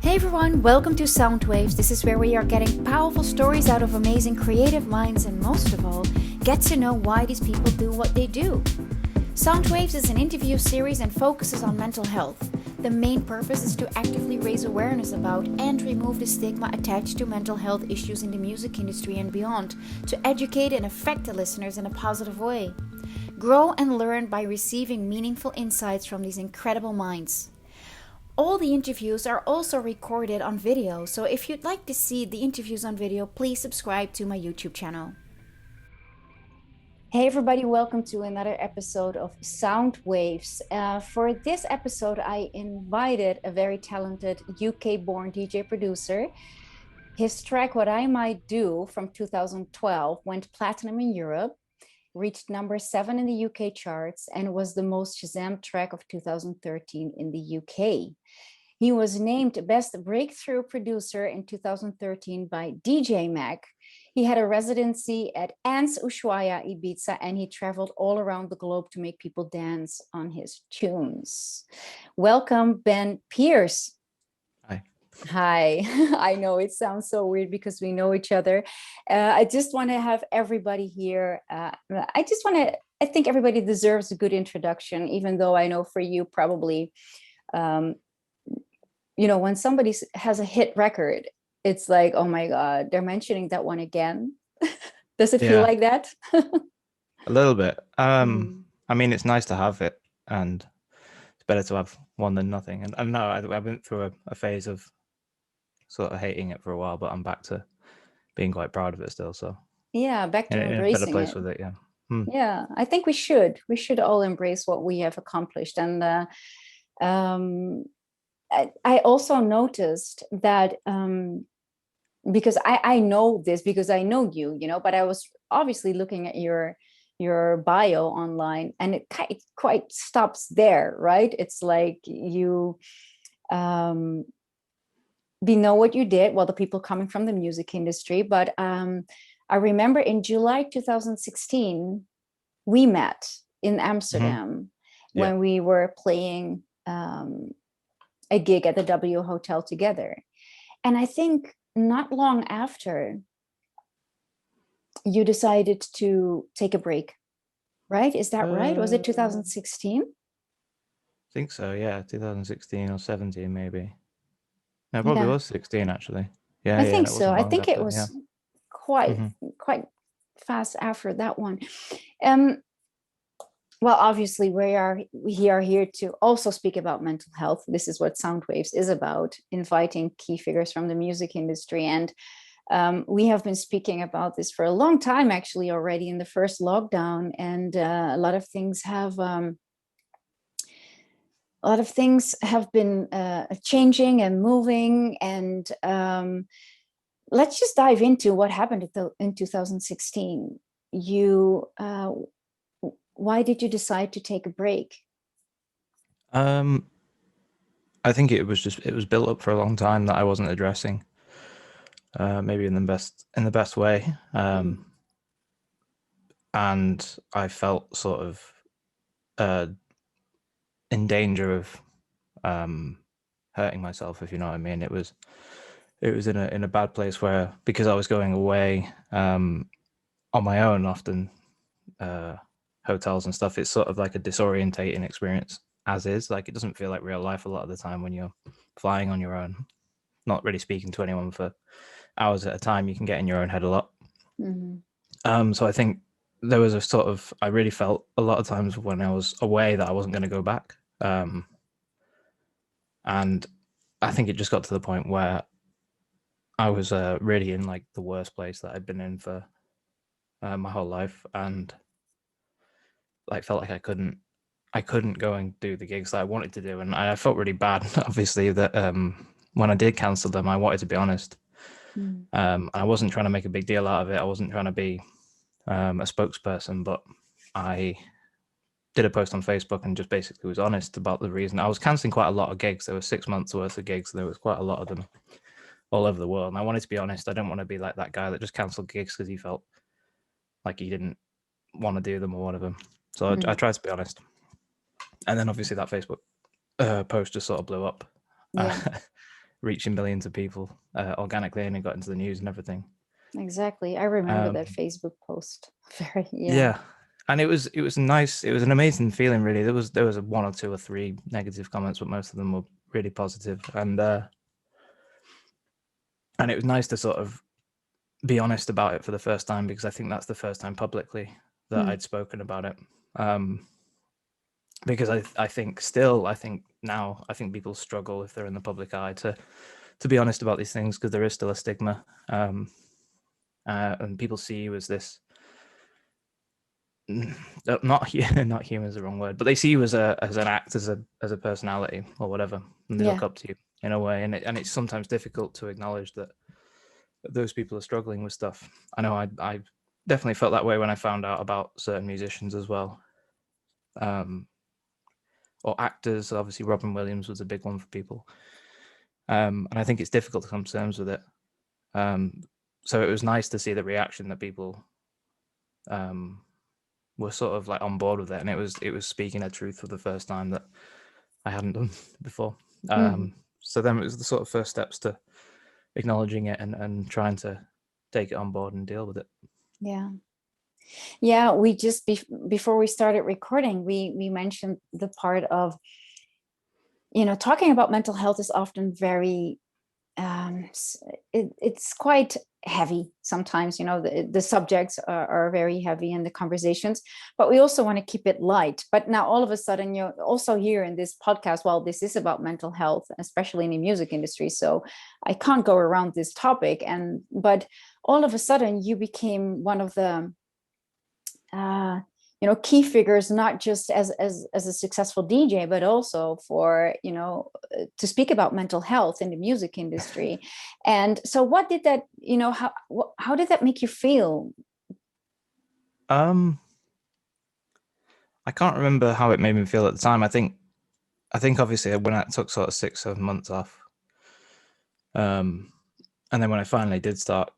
Hey everyone, welcome to SoundWaves. This is where we are getting powerful stories out of amazing creative minds and most of all, get to know why these people do what they do. SoundWaves is an interview series and focuses on mental health. The main purpose is to actively raise awareness about and remove the stigma attached to mental health issues in the music industry and beyond, to educate and affect the listeners in a positive way. Grow and learn by receiving meaningful insights from these incredible minds. All the interviews are also recorded on video, so if you'd like to see the interviews on video, please subscribe to my YouTube channel. Hey everybody, welcome to another episode of SoundWaves. For this episode, I invited a very talented UK-born DJ producer. His track, What I Might Do, from 2012, went platinum in Europe, reached number 7 in the UK charts, and was the most Shazam track of 2013 in the UK. He was named Best Breakthrough Producer in 2013 by DJ Mag. He had a residency at Ans Ushuaia, Ibiza, and he traveled all around the globe to make people dance on his tunes. Welcome, Ben Pearce. Hi. I know it sounds so weird because we know each other. I just want to have everybody here. I think everybody deserves a good introduction, even though I know for you probably, when somebody has a hit record, it's like, oh my God, they're mentioning that one again. Does it feel like that? A little bit. I mean, it's nice to have it, and it's better to have one than nothing. And no, I went through a phase of sort of hating it for a while, but I'm back to being quite proud of it still. So yeah, back to embracing in a better place it. with it. Yeah. Yeah, I think we should all embrace what we have accomplished. And I also noticed that because I know this because I know you, but I was obviously looking at your bio online, and it quite stops there, right? It's like you we know what you did, well, the people coming from the music industry, but I remember in July 2016 we met in Amsterdam when we were playing a gig at the W Hotel together. And I think not long after, you decided to take a break, right? Is that right? Was it 2016? I think so, yeah. 2016 or 17 maybe. No, it probably was 16 actually. Yeah, I think so. I think it was quite fast after that one. Well, obviously, we are here to also speak about mental health. This is what SoundWaves is about, inviting key figures from the music industry. And we have been speaking about this for a long time, actually, already in the first lockdown. And a lot of things have been changing and moving. And let's just dive into what happened in 2016. Why did you decide to take a break? I think it was built up for a long time that I wasn't addressing, maybe in the best way, and I felt sort of in danger of hurting myself, if you know what I mean. It was in a bad place where, because I was going away on my own, often hotels and stuff, it's sort of like a disorientating experience as is. Like, it doesn't feel like real life a lot of the time when you're flying on your own, not really speaking to anyone for hours at a time. You can get in your own head a lot. So I think there was a sort of, I really felt a lot of times when I was away that I wasn't going to go back. And I think it just got to the point where I was really in like the worst place that I'd been in for my whole life, and like felt like I couldn't go and do the gigs that I wanted to do. And I felt really bad, obviously, that when I did cancel them, I wanted to be honest. I wasn't trying to make a big deal out of it. I wasn't trying to be a spokesperson, but I did a post on Facebook and just basically was honest about the reason. I was cancelling quite a lot of gigs. There were 6 months worth of gigs. There was quite a lot of them all over the world. And I wanted to be honest. I didn't want to be like that guy that just cancelled gigs because he felt like he didn't want to do them or whatever. So I tried to be honest. And then obviously that Facebook post just sort of blew up. reaching millions of people organically, and it got into the news and everything. Exactly. I remember that Facebook post. Very, Yeah, and it was nice. It was an amazing feeling, really. There was one or two or three negative comments, but most of them were really positive, and it was nice to sort of be honest about it for the first time, because I think that's the first time publicly that I'd spoken about it. Because I think now people struggle if they're in the public eye to be honest about these things, because there is still a stigma, and people see you as this not human is the wrong word, but they see you as an act, as a personality or whatever, and they look up to you in a way, and it's sometimes difficult to acknowledge that those people are struggling with stuff. I know I definitely felt that way when I found out about certain musicians as well, or actors. Obviously Robin Williams was a big one for people, and I think it's difficult to come to terms with it. So it was nice to see the reaction that people were sort of like on board with it, and it was speaking a truth for the first time that I hadn't done before. So then it was the sort of first steps to acknowledging it and trying to take it on board and deal with it. Yeah, we just before we started recording, we mentioned the part of, talking about mental health is often very it's quite heavy sometimes. The subjects are very heavy in the conversations, but we also want to keep it light. But now all of a sudden, you're also here in this podcast, well, this is about mental health, especially in the music industry, so I can't go around this topic. But all of a sudden you became one of the key figures, not just as a successful DJ, but also for to speak about mental health in the music industry. And so what did that, how did that make you feel? I can't remember how it made me feel at the time. I think obviously when I took sort of 6-7 months off, and then when I finally did start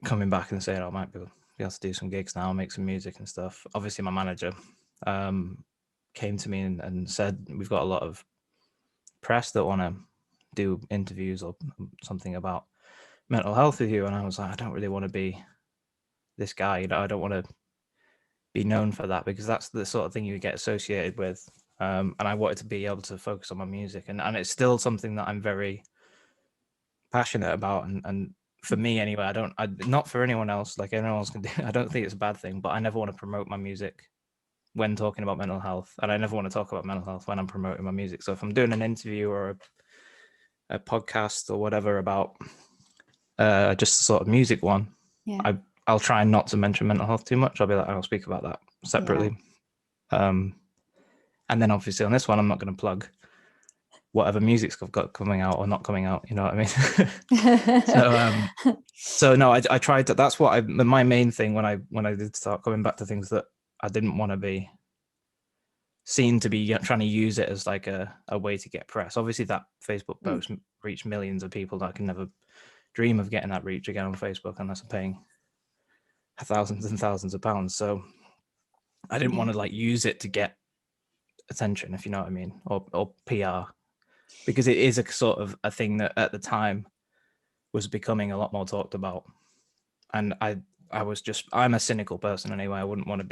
coming back and saying, I might be able to do some gigs now, make some music and stuff, obviously my manager came to me and said, we've got a lot of press that want to do interviews or something about mental health with you. And I was like, I don't really want to be this guy, I don't want to be known for that, because that's the sort of thing you get associated with. And I wanted to be able to focus on my music, and it's still something that I'm very passionate about, and for me anyway, I not for anyone else, like anyone else can do, I don't think it's a bad thing, but I never want to promote my music when talking about mental health, and I never want to talk about mental health when I'm promoting my music. So if I'm doing an interview or a podcast or whatever about just a sort of music one, I'll try not to mention mental health too much. I'll be like, I'll speak about that separately. And then obviously on this one, I'm not going to plug whatever music's I've got coming out or not coming out, you know what I mean? So no, I tried to, that's what my main thing when I did start coming back to things, that I didn't want to be seen to be trying to use it as like a way to get press. Obviously that Facebook post reached millions of people that I can never dream of getting that reach again on Facebook unless I'm paying thousands and thousands of pounds. So I didn't want to like use it to get attention, if you know what I mean, or PR, because it is a sort of a thing that at the time was becoming a lot more talked about. And I'm a cynical person anyway. I wouldn't want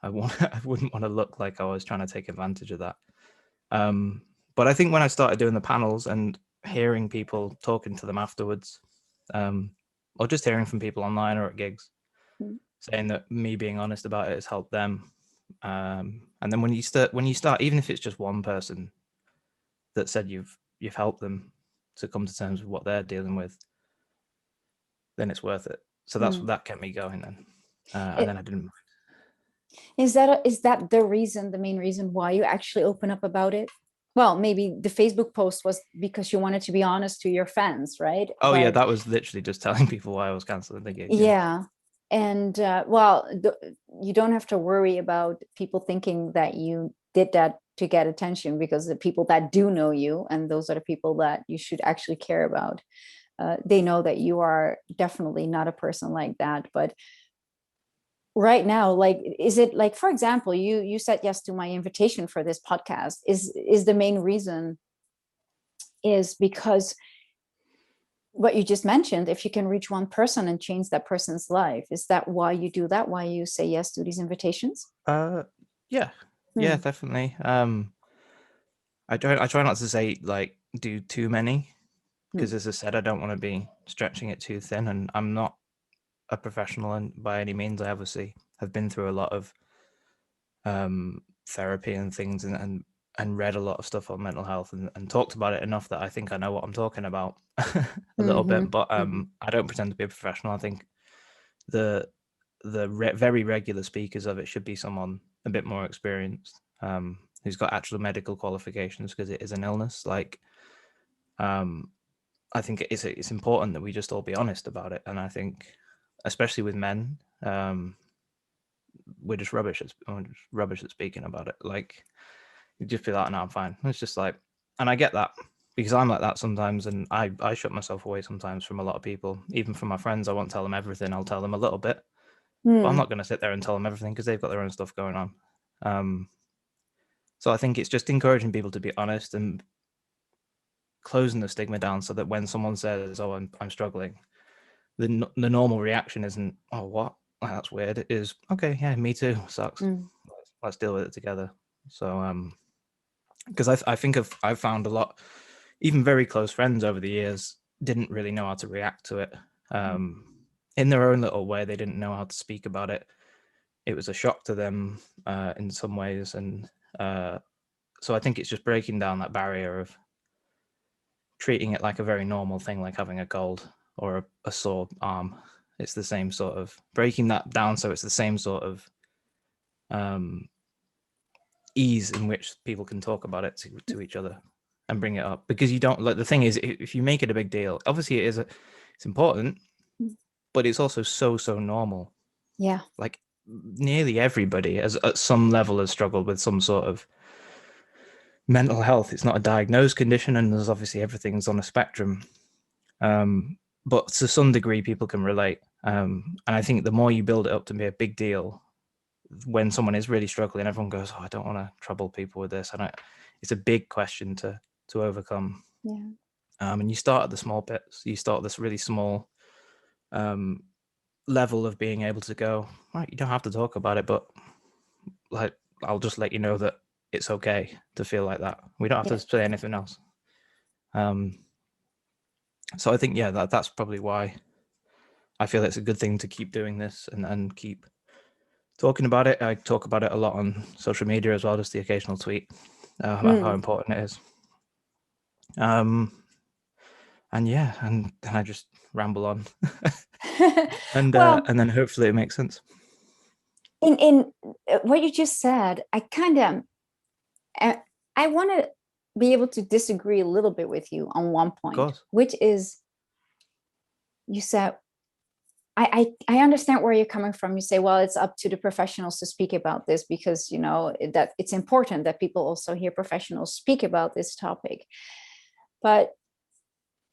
to look like I was trying to take advantage of that. But I think when I started doing the panels and hearing people, talking to them afterwards, or just hearing from people online or at gigs, saying that me being honest about it has helped them. And then when you start, even if it's just one person that said you've helped them to come to terms with what they're dealing with, then it's worth it. So that kept me going then. And then I didn't mind. Is that the main reason why you actually open up about it? Well, maybe the Facebook post was because you wanted to be honest to your fans, right? Oh, yeah, that was literally just telling people why I was canceling the gig. Yeah. And you don't have to worry about people thinking that you did that to get attention, because the people that do know you, and those are the people that you should actually care about, they know that you are definitely not a person like that. But right now, like, is it like, for example, you said yes to my invitation for this podcast, is the main reason is because what you just mentioned, if you can reach one person and change that person's life, is that why you do that? Why you say yes to these invitations? Yeah, definitely. I try not to say like do too many, because as I said, I don't want to be stretching it too thin, and I'm not a professional and by any means. I obviously have been through a lot of therapy and things, and read a lot of stuff on mental health, and talked about it enough that I think I know what I'm talking about a little bit. But I don't pretend to be a professional. I think the very regular speakers of it should be someone a bit more experienced, who's got actual medical qualifications, because it is an illness. Like, I think it's important that we just all be honest about it. And I think, especially with men, we're just rubbish at speaking about it. Like, you just be like, no, I'm fine. It's just like, and I get that, because I'm like that sometimes, and I shut myself away sometimes from a lot of people, even from my friends. I won't tell them everything. I'll tell them a little bit, but I'm not going to sit there and tell them everything, because they've got their own stuff going on. So I think it's just encouraging people to be honest and closing the stigma down, so that when someone says, "Oh, I'm struggling," the normal reaction isn't, "Oh, what? Oh, that's weird." It is, "Okay, yeah, me too. Sucks. Let's deal with it together." So, because I think I've found a lot, even very close friends over the years, didn't really know how to react to it. In their own little way, they didn't know how to speak about it. It was a shock to them in some ways, and so I think it's just breaking down that barrier of treating it like a very normal thing, like having a cold or a sore arm. It's the same sort of breaking that down, so it's the same sort of ease in which people can talk about it to each other and bring it up. Because you don't, like, the thing is, if you make it a big deal, obviously it's important, but it's also so normal. Yeah. Like, nearly everybody has at some level has struggled with some sort of mental health. It's not a diagnosed condition, and there's obviously everything's on a spectrum. But to some degree, people can relate. And I think the more you build it up to be a big deal, when someone is really struggling, everyone goes, "Oh, I don't want to trouble people with this." And it's a big question to overcome. Yeah. And you start at the small bits. You start this really small level of being able to go, right, you don't have to talk about it, but like, I'll just let you know that it's okay to feel like that. We don't have to say anything else. So I think, yeah, that's probably why I feel it's a good thing to keep doing this and keep talking about it. I talk about it a lot on social media as well, just the occasional tweet about how important it is. And yeah, and I just ramble on, and Well, and then hopefully it makes sense. in what you just said, I kind of I want to be able to disagree a little bit with you on one Of point, course. which is, you said, I understand where you're coming from. You say, well, it's up to the professionals to speak about this, because, you know, that it's important that people also hear professionals speak about this topic. But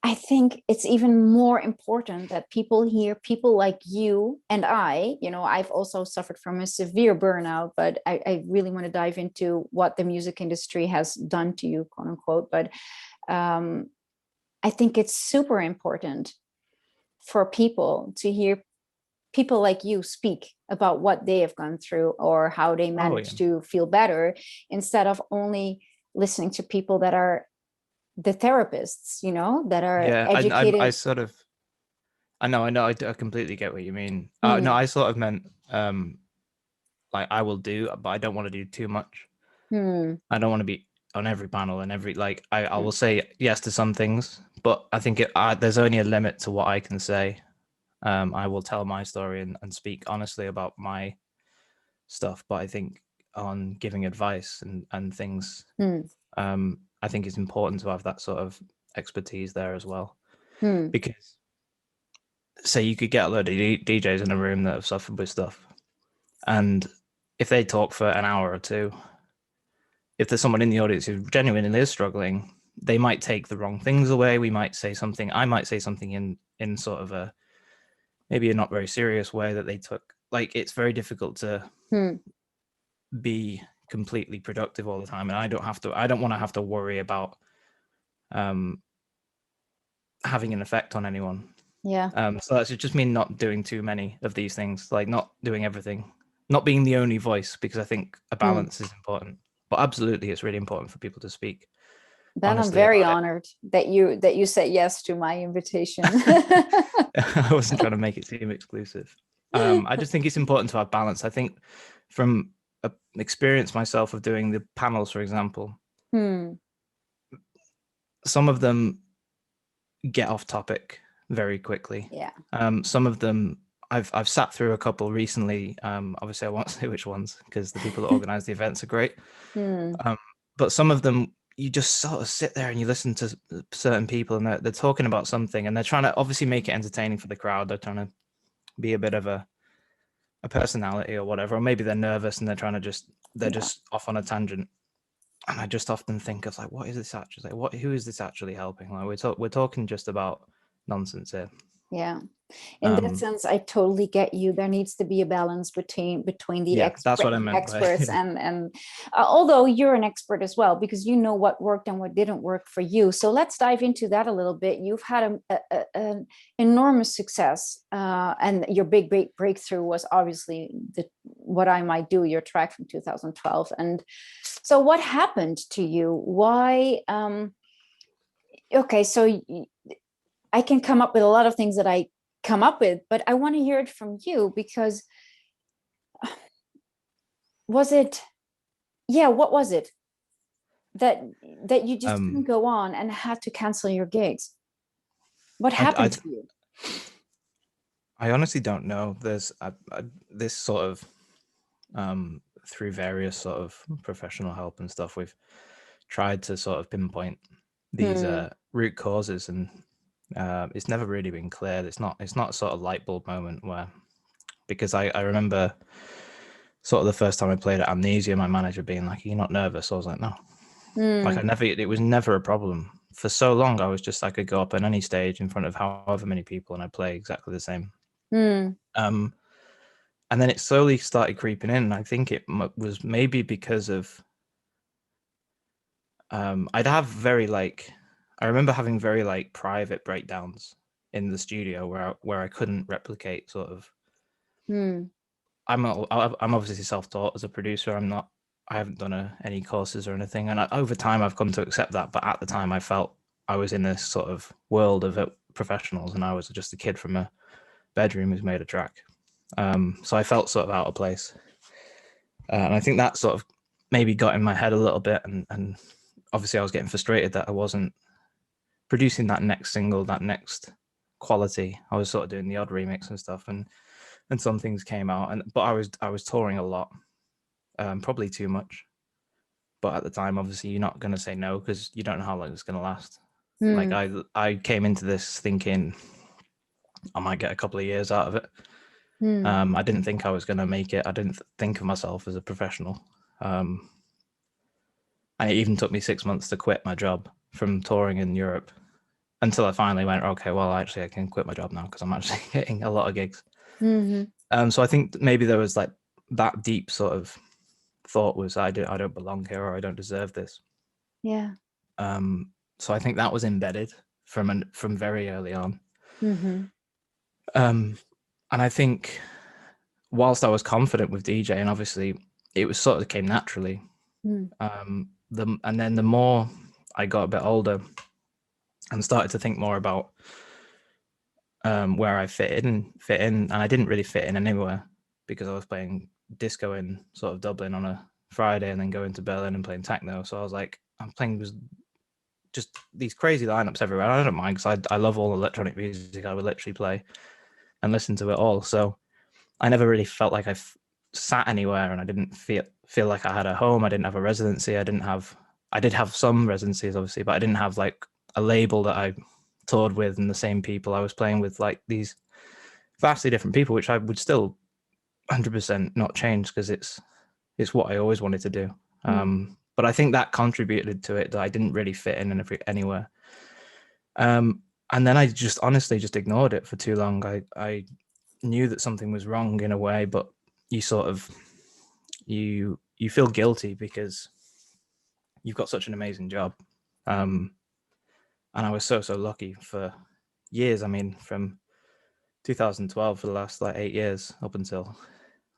I think it's even more important that people hear people like you and I. You know, I've also suffered from a severe burnout, but I really want to dive into what the music industry has done to you, quote unquote. But I think it's super important for people to hear people like you speak about what they have gone through or how they managed to feel better, instead of only listening to people that are the therapists, you know, that are educated. I sort of, I know, I completely get what you mean. No, I sort of meant, like, I will do, but I don't want to do too much. I don't want to be on every panel and every, like, I will say yes to some things, but I think there's only a limit to what I can say. I will tell my story and speak honestly about my stuff, but I think on giving advice and things, I think it's important to have that sort of expertise there as well. Because, say, you could get a load of DJs in a room that have suffered with stuff, and if they talk for an hour or two, if there's someone in the audience who genuinely is struggling, they might take the wrong things away. We might say something, I might say something in sort of a, maybe a not very serious way that they took. Like, it's very difficult to be completely productive all the time, and I don't want to have to worry about having an effect on anyone. Yeah. So that's just me not doing too many of these things, like not doing everything, not being the only voice, because I think a Hmm. balance is important. But absolutely, it's really important for people to speak Ben, I'm honestly very about it. honored that you said yes to my invitation. I wasn't trying to make it seem exclusive. I just think it's important to have balance. I think from experience myself of doing the panels, for example, Hmm. some of them get off topic very quickly. Yeah. Some of them I've sat through a couple recently. Obviously, I won't say which ones because the people that organize the events are great. Hmm. But some of them, you just sort of sit there and you listen to certain people, and they're talking about something, and they're trying to obviously make it entertaining for the crowd. They're trying to be a bit of a personality or whatever, or maybe they're nervous and they're Yeah. just off on a tangent. And I just often think of like, what is this actually? Like, who is this actually helping? Like we're talking just about nonsense here. Yeah. In that Um, sense, I totally get you. There needs to be a balance between the yeah, that's what I meant by experts and although you're an expert as well because you know what worked and what didn't work for you. So let's dive into that a little bit. You've had an enormous success, and your big breakthrough was obviously the What I Might Do, your track from 2012. And so, what happened to you? Why? Okay, so I can come up with a lot of things that I come up with, but I want to hear it from you because was it, yeah, what was it that you just couldn't um, go on and had to cancel your gigs? What I, happened I to you? I honestly don't know. There's this sort of through various sort of professional help and stuff, we've tried to sort of pinpoint these Hmm. root causes, and it's never really been clear. It's not a sort of light bulb moment where, because I remember sort of the first time I played at Amnesia, my manager being like, "Are you not nervous?" I was like, "No." Like Hmm. it was never a problem. For so long, I was just, I could go up on any stage in front of however many people and I'd play exactly the same. Hmm. Um, and then it slowly started creeping in. And I think it was maybe because of, I'd have very like, I remember having very like private breakdowns in the studio where I couldn't replicate sort of. Hmm. I'm obviously self-taught as a producer. I haven't done any courses or anything, and over time I've come to accept that. But at the time, I felt I was in this sort of world of professionals, and I was just a kid from a bedroom who's made a track. So I felt sort of out of place, and I think that sort of maybe got in my head a little bit, and obviously I was getting frustrated that I wasn't producing that next single, that next quality. I was sort of doing the odd remix and stuff, and some things came out, but I was touring a lot, probably too much. But at the time, obviously, you're not going to say no because you don't know how long it's going to last. Like Hmm. I came into this thinking I might get a couple of years out of it. Hmm. I didn't think I was going to make it. I didn't think of myself as a professional. Um, and it even took me 6 months to quit my job from touring in Europe until I finally went, okay, well, actually, I can quit my job now because I'm actually getting a lot of gigs. Hmm. So I think maybe there was like that deep sort of thought was, I don't belong here, or I don't deserve this. Yeah. So I think that was embedded from very early on. Hmm. Um, and I think whilst I was confident with DJ, and obviously it was sort of came naturally. Hmm. And then the more I got a bit older and started to think more about where I fit in, and I didn't really fit in anywhere because I was playing disco in sort of Dublin on a Friday and then going to Berlin and playing techno. So I was like, I'm playing just these crazy lineups everywhere. I don't mind because I love all electronic music. I would literally play and listen to it all. So I never really felt like sat anywhere, and I didn't feel like I had a home. I didn't have a residency. I did have some residencies obviously, but I didn't have like a label that I toured with and the same people. I was playing with like these vastly different people, which I would still 100% not change because it's what I always wanted to do. Hmm. But I think that contributed to it that I didn't really fit in anywhere. And then I just honestly just ignored it for too long. I knew that something was wrong in a way, but you sort of you feel guilty because you've got such an amazing job. And I was so lucky for years. I mean, from 2012 for the last like 8 years up until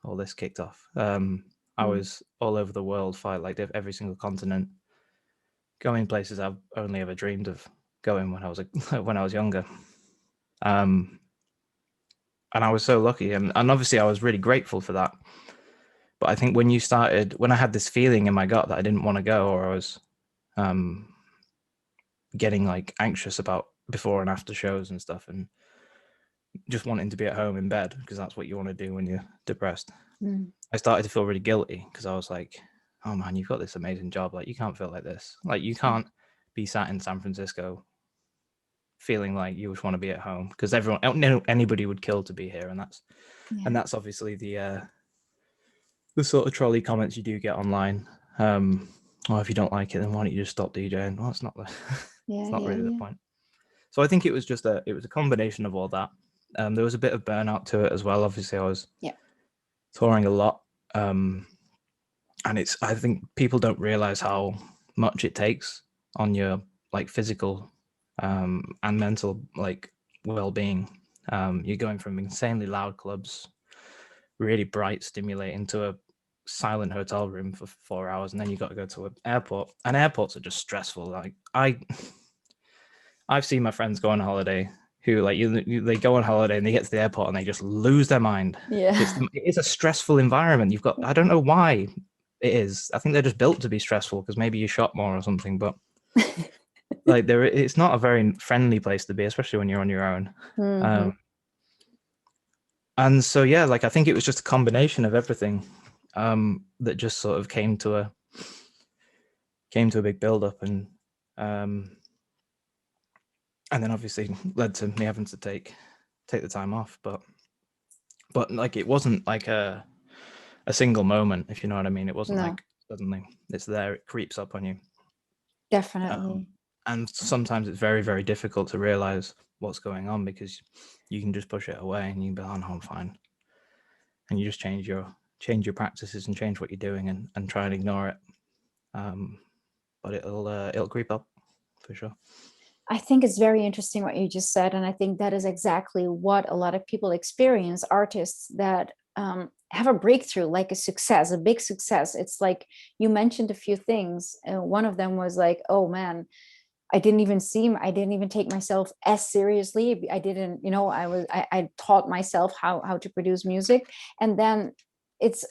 all this kicked off. I Mm. was all over the world, fight like every single continent, going places I've only ever dreamed of going when I was when I was younger. And I was so lucky, and obviously I was really grateful for that. But I think when I had this feeling in my gut that I didn't want to go, or I was getting like anxious about before and after shows and stuff, and just wanting to be at home in bed because that's what you want to do when you're depressed. Mm. I started to feel really guilty because I was like, oh man, you've got this amazing job. Like, you can't feel like this. Like, you can't be sat in San Francisco feeling like you just want to be at home, because anybody would kill to be here. And that's obviously the sort of trolley comments you do get online. Well, if you don't like it, then why don't you just stop DJing? Well, it's not it's not really the point. So I think it was a combination of all that. There was a bit of burnout to it as well. Obviously, I was touring a lot, and I think people don't realize how much it takes on your like physical and mental like well-being. You're going from insanely loud clubs, really bright, stimulating, to a silent hotel room for 4 hours, and then you got to go to an airport. And airports are just stressful. Like I've seen my friends go on holiday who like they go on holiday and they get to the airport and they just lose their mind. It's a stressful environment. I don't know why it is. I think they're just built to be stressful because maybe you shop more or something, but like it's not a very friendly place to be, especially when you're on your own. Mm-hmm. And so like I think it was just a combination of everything that just sort of came to a big build up, and then obviously led to me having to take the time off. But like it wasn't like a single moment, if you know what I mean. It wasn't like suddenly it's there, it creeps up on you. Definitely. And sometimes it's very, very difficult to realize what's going on, because you can just push it away and you can be like, oh no, I'm fine. And you just change your practices and change what you're doing and try and ignore it. But it'll creep up for sure. I think it's very interesting what you just said. And I think that is exactly what a lot of people experience, artists that have a breakthrough, like a success, a big success. It's like you mentioned a few things. One of them was like, oh man, I didn't even take myself as seriously. I didn't, I taught myself how to produce music. And then it's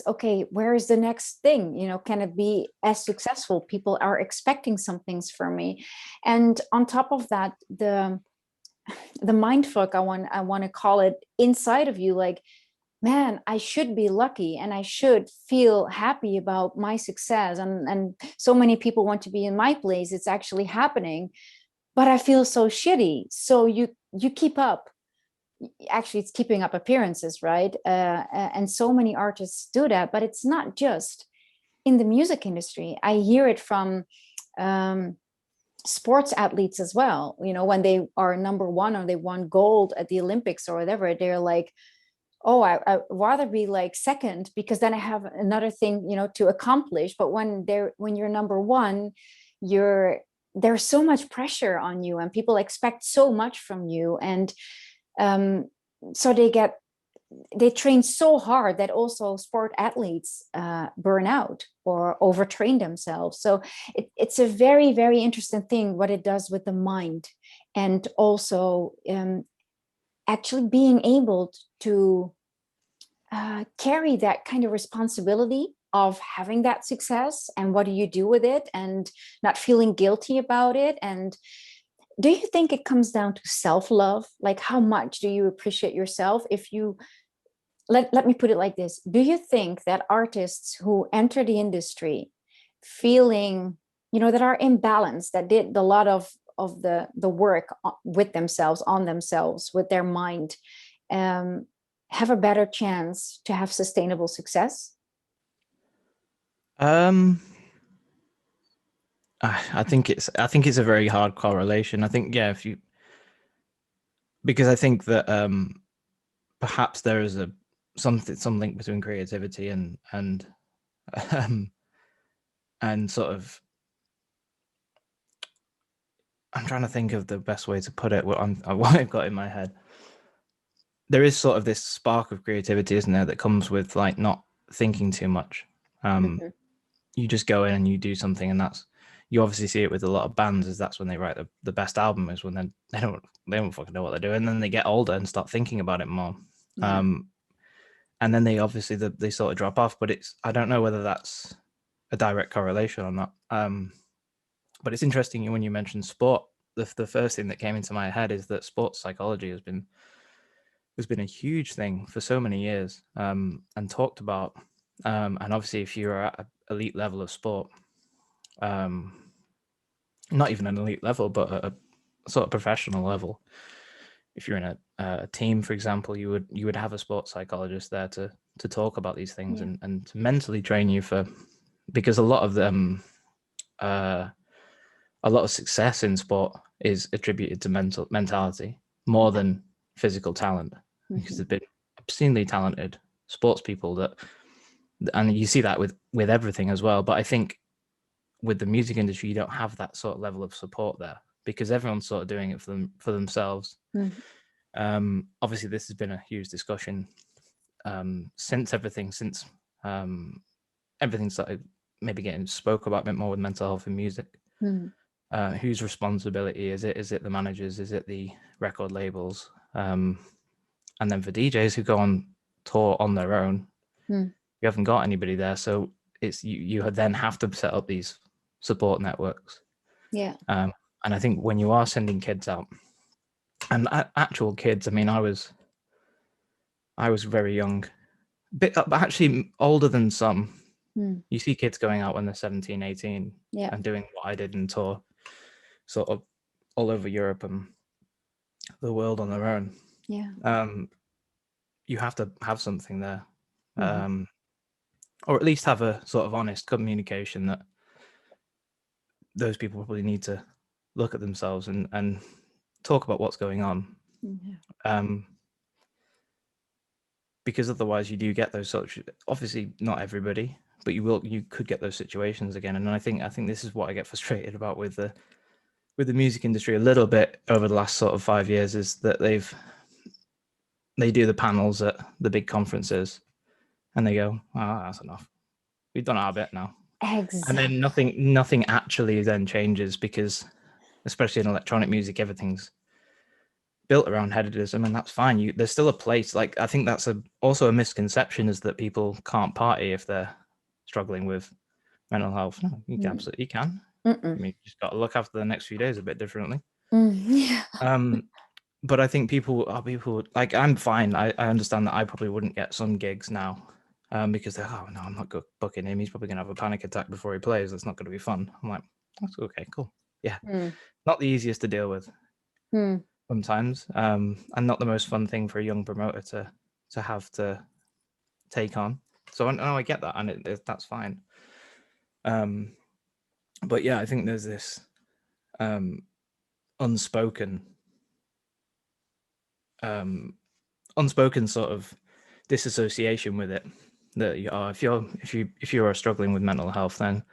okay, where is the next thing? Can it be as successful? People are expecting some things from me. And on top of that, the mind fuck, I want to call it, inside of you, like, man, I should be lucky and I should feel happy about my success. And so many people want to be in my place. It's actually happening, but I feel so shitty. So you keep up. Actually, it's keeping up appearances, right? And so many artists do that, but it's not just in the music industry. I hear it from sports athletes as well. When they are number one or they won gold at the Olympics or whatever, they're like, oh, I'd rather be like second, because then I have another thing, to accomplish. But when you're number one, there's so much pressure on you and people expect so much from you. And so they train so hard that also sport athletes burn out or overtrain themselves. So it's a very, very interesting thing what it does with the mind. And also actually being able to carry that kind of responsibility of having that success, and what do you do with it, and not feeling guilty about it. And do you think it comes down to self-love? Like, how much do you appreciate yourself? If you let me put it like this, do you think that artists who enter the industry feeling, that are imbalanced, that did a lot of the work with themselves, on themselves, with their mind, have a better chance to have sustainable success? I think it's a very hard correlation. I think, yeah, because I think that perhaps there is some link between creativity and sort of I'm trying to think of the best way to put it. What I've got in my head. There is sort of this spark of creativity, isn't there, that comes with like not thinking too much. Mhm. You just go in and you do something, and that's, you obviously see it with a lot of bands, is that's when they write the best album, is when then they don't fucking know what they're doing, and then they get older and start thinking about it more. Yeah. And then they obviously they sort of drop off, but it's, I don't know whether that's a direct correlation or not. But it's interesting when you mentioned sport. The first thing that came into my head is that sports psychology has been a huge thing for so many years, and talked about. And obviously, if you're at an elite level of sport, um, not even an elite level, but a sort of professional level, if you're in a team, for example, you would have a sports psychologist there to talk about these things, Yeah. and to mentally train you for, because a lot of them, a lot of success in sport is attributed to mentality more Yeah. than physical talent, because Mhm. there've been obscenely talented sports people that, and you see that with everything as well. But I think with the music industry, you don't have that sort of level of support there, because everyone's sort of doing it for themselves. Mhm. Obviously, this has been a huge discussion, since everything started maybe getting spoke about a bit more with mental health in music. Mhm. Whose responsibility is it? Is it the managers? Is it the record labels? And then for DJs who go on tour on their own, Mhm. you haven't got anybody there, so it's you then have to set up these support networks. Yeah. And I think when you are sending kids out, and actual kids, I mean, I was very young, bit actually older than some. Mhm. You see kids going out when they're 17, 18 Yeah. and doing what I did and tour sort of all over Europe and the world on their own. Yeah. You have to have something there, Mhm. um, or at least have a sort of honest communication that those people probably need to look at themselves and talk about what's going on. Yeah. Um, because otherwise you do get those sort of, obviously not everybody, but you could get those situations again. And I think this is what I get frustrated about with the music industry a little bit over the last sort of 5 years, is that they do the panels at the big conferences and they go, oh, that's enough, we've done our bit now. And then Exactly. nothing actually then changes, because especially in electronic music, everything's built around hedonism, and that's fine. There's still a place. Like, I think that's also a misconception, is that people can't party if they're struggling with mental health. No, you can, Mm. absolutely you can. I Mm-mm. mean, you just got to look after the next few days a bit differently. Yeah. Um, but I think people like, I'm fine. I understand that I probably wouldn't get some gigs now, because they're, oh no, I'm not booking him. He's probably gonna have a panic attack before he plays. That's not going to be fun. I'm like, that's okay, cool, yeah. Mm. Not the easiest to deal with Mm. sometimes, and not the most fun thing for a young promoter to have to take on. So I get that, and that's fine. Um, but yeah, I think there's this um, unspoken um, unspoken sort of disassociation with it, that you are, if you are struggling with mental health, then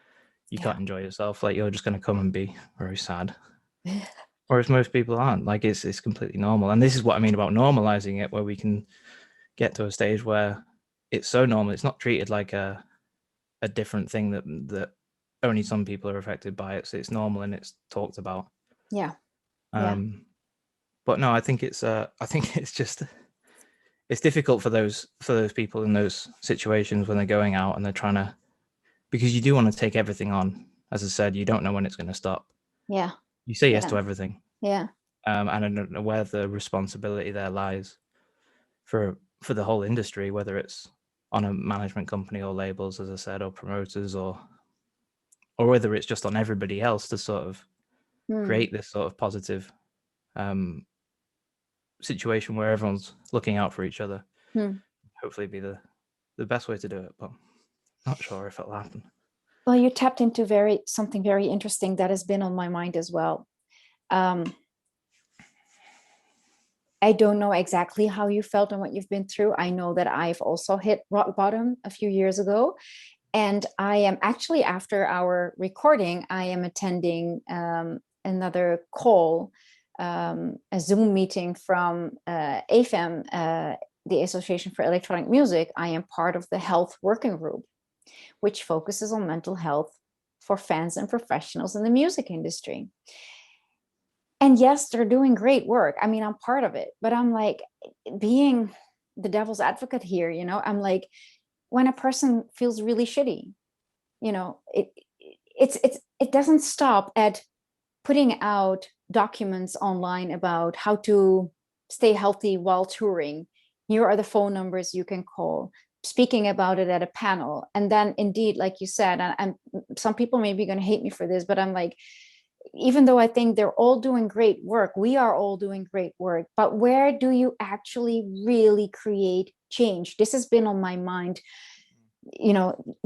you Yeah. can't enjoy yourself. Like, you're just going to come and be very sad. Whereas most people aren't. Like, it's completely normal. And this is what I mean about normalizing it, where we can get to a stage where it's so normal, it's not treated like a different thing that only some people are affected by it. So it's normal and it's talked about. Yeah. Yeah. Um, but no, I think I think it's just, it's difficult for those people in those situations when they're going out and they're trying to, because you do want to take everything on. As I said, you don't know when it's going to stop. Yeah. You say yes Yeah. to everything, Yeah. and I don't know where the responsibility there lies for the whole industry, whether it's on a management company or labels, as I said, or promoters, or whether it's just on everybody else to sort of Mm. create this sort of positive um, situation where everyone's looking out for each other. Mm. Hopefully, be the best way to do it, but not sure if it'll happen. Well, you tapped into something very interesting that has been on my mind as well. Um, I don't know exactly how you felt and what you've been through. I know that I've also hit rock bottom a few years ago. And I am actually, after our recording, I am attending another call, a Zoom meeting from AFEM, the Association for Electronic Music. I am part of the health working group, which focuses on mental health for fans and professionals in the music industry. And yes, they're doing great work. I mean, I'm part of it, but I'm like, being the devil's advocate here, I'm like, when a person feels really shitty, it doesn't stop at putting out documents online about how to stay healthy while touring. Here are the phone numbers you can call, speaking about it at a panel. And then indeed, like you said, and some people may be going to hate me for this, but I'm like, even though I think they're all doing great work, we are all doing great work, but where do you actually really create change? This has been on my mind,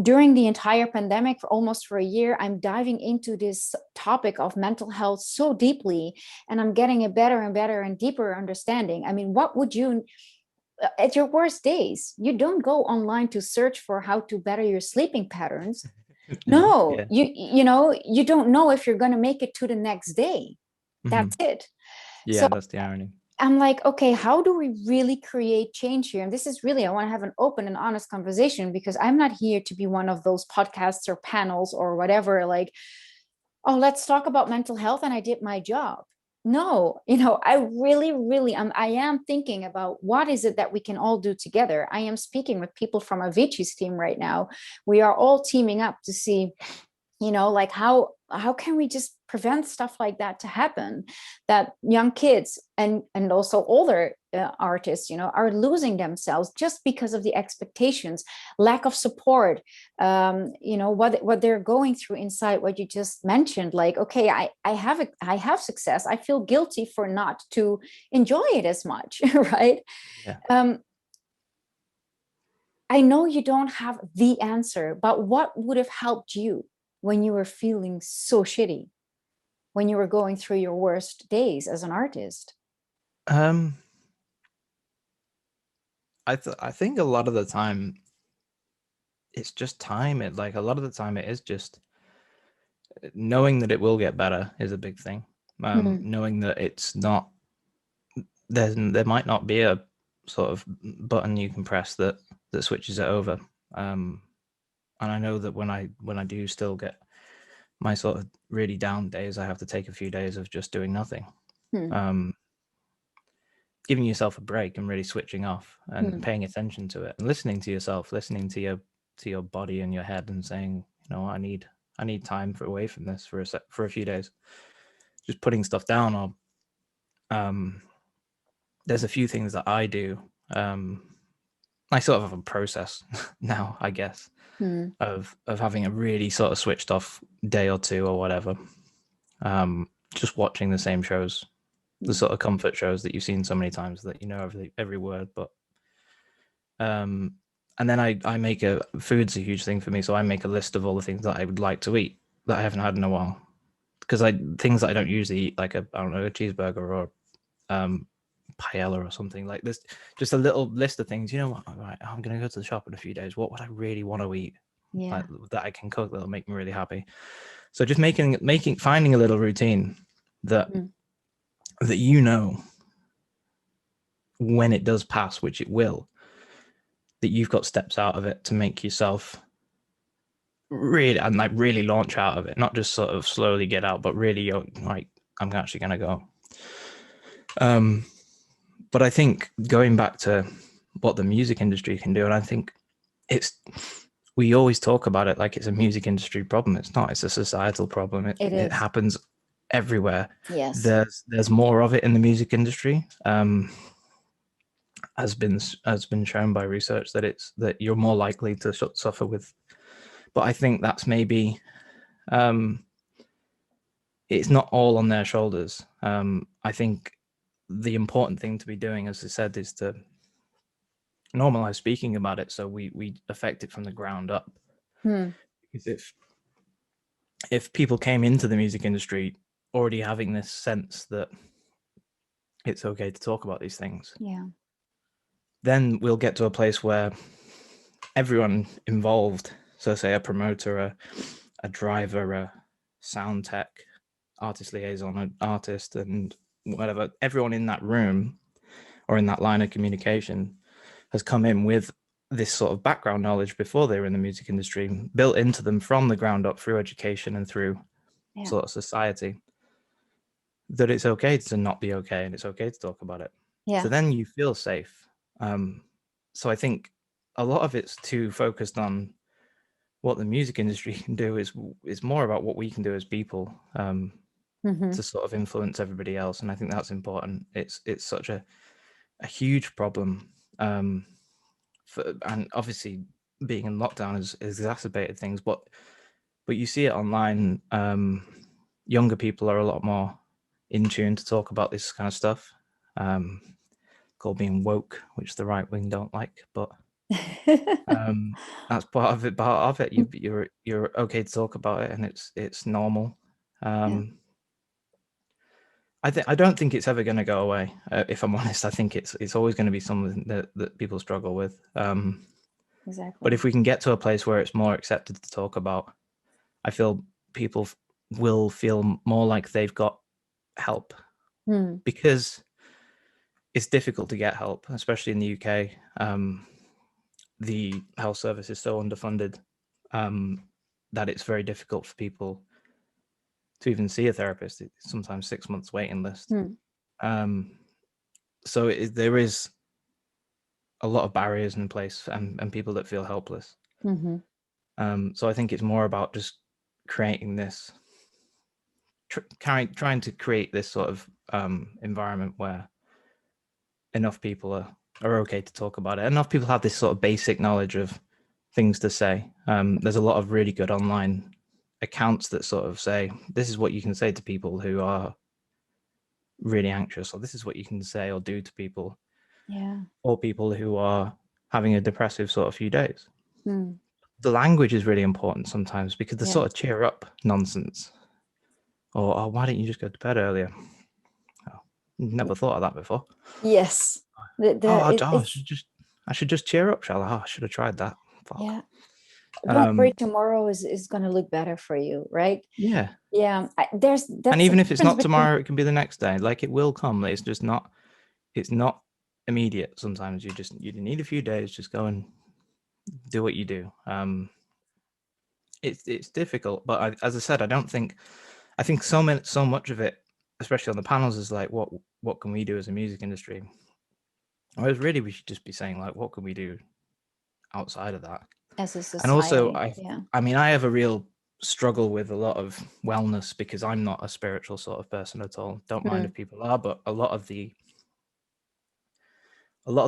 during the entire pandemic, for a year. I'm diving into this topic of mental health so deeply, and I'm getting a better and better and deeper understanding. I mean, what would you, at your worst days, you don't go online to search for how to better your sleeping patterns. No, Yeah. you don't know if you're going to make it to the next day. That's it. So Yeah, that's the irony. I'm like, okay, how do we really create change here? And this is really, I want to have an open and honest conversation, because I'm not here to be one of those podcasts or panels or whatever, like, oh, let's talk about mental health and I did my job. No, I really I am thinking about what is it that we can all do together. I am speaking with people from Avicii's team right now. We are all teaming up to see, like, how can we just prevent stuff like that to happen, that young kids and also older artists are losing themselves just because of the expectations, lack of support, what they're going through inside, what you just mentioned, like, okay, I have success, I feel guilty for not to enjoy it as much. Right. Yeah. I know you don't have the answer, but what would have helped you when you were feeling so shitty, when you were going through your worst days as an artist? I think a lot of the time it's just time. A lot of the time it is just knowing that it will get better is a big thing. Knowing that it's not there might not be a sort of button you can press that switches it over. And I know that when I do still get my sort of really down days, I have to take a few days of just doing nothing. Giving yourself a break and really switching off and paying attention to it and listening to yourself, listening to your body and your head, and saying, I need time away from this for a few days. Just putting stuff down, or there's a few things that I do. I sort of have a process now, I guess, of having a really sort of switched off day or two or whatever. Just watching the same shows, the sort of comfort shows that you've seen so many times that every word. But and then I make food's a huge thing for me, so I make a list of all the things that I would like to eat that I haven't had in a while, because things that I don't usually eat, like a cheeseburger or paella or something like this. Just a little list of things. Right, I'm gonna go to the shop in a few days. What would I really want to eat? Yeah. That I can cook that'll make me really happy. So just finding a little routine that when it does pass, which it will, that you've got steps out of it to make yourself really launch out of it, not just sort of slowly get out, but really like, I'm actually going to go. But I think going back to what the music industry can do, and I think we always talk about it like it's a music industry problem. It's not. It's a societal problem. It happens everywhere. Yes. There's more of it in the music industry. Has been shown by research that you're more likely to suffer with. But I think that's maybe it's not all on their shoulders. I think the important thing to be doing, as I said, is to normalize speaking about it, so we affect it from the ground up. Because if people came into the music industry already having this sense that it's okay to talk about these things, then we'll get to a place where everyone involved, so say a promoter, a driver, a sound tech, artist liaison, an artist, and whatever, everyone in that room or in that line of communication has come in with this sort of background knowledge before they were in the music industry, built into them from the ground up through education and through sort of society, that it's okay to not be okay and it's okay to talk about it. So then you feel safe. So I think a lot of it's too focused on what the music industry can do is more about what we can do as people, to sort of influence everybody else. And I think that's important. It's such a huge problem. And obviously being in lockdown has exacerbated things, but you see it online. Younger people are a lot more in tune to talk about this kind of stuff, called being woke, which the right wing don't like, but that's part of it. You're okay to talk about it, and it's normal. I don't think it's ever going to go away. If I'm honest, I think it's always going to be something that people struggle with. Exactly. But if we can get to a place where it's more accepted to talk about, I feel people will feel more like they've got help, because it's difficult to get help, especially in the UK. The health service is so underfunded, that it's very difficult for people to even see a therapist. It's sometimes 6 months waiting list. So there is a lot of barriers in place, and people that feel helpless. So I think it's more about just creating this, trying to create this sort of environment where enough people are okay to talk about it. Enough people have this sort of basic knowledge of things to say. There's a lot of really good online accounts that sort of say, this is what you can say to people who are really anxious, or this is what you can say or do to people, or people who are having a depressive sort of few days. The language is really important sometimes, because the sort of cheer up nonsense, or oh, why don't you just go to bed earlier? Oh, never thought of that before. Yes. I should just cheer up, shall I? Oh, I should have tried that. Fuck. Yeah. Don't worry, tomorrow is going to look better for you, right? Yeah. That's and even if it's not between... tomorrow, it can be the next day. Like, it will come. It's just not. It's not immediate. Sometimes you need a few days. Just go and do what you do. It's difficult, but as I said, I think so much of it, especially on the panels, is like, what can we do as a music industry? Whereas really we should just be saying, like, what can we do outside of that as a society? And also, I mean, I have a real struggle with a lot of wellness, because I'm not a spiritual sort of person at all. Don't mind if people are, but a lot of the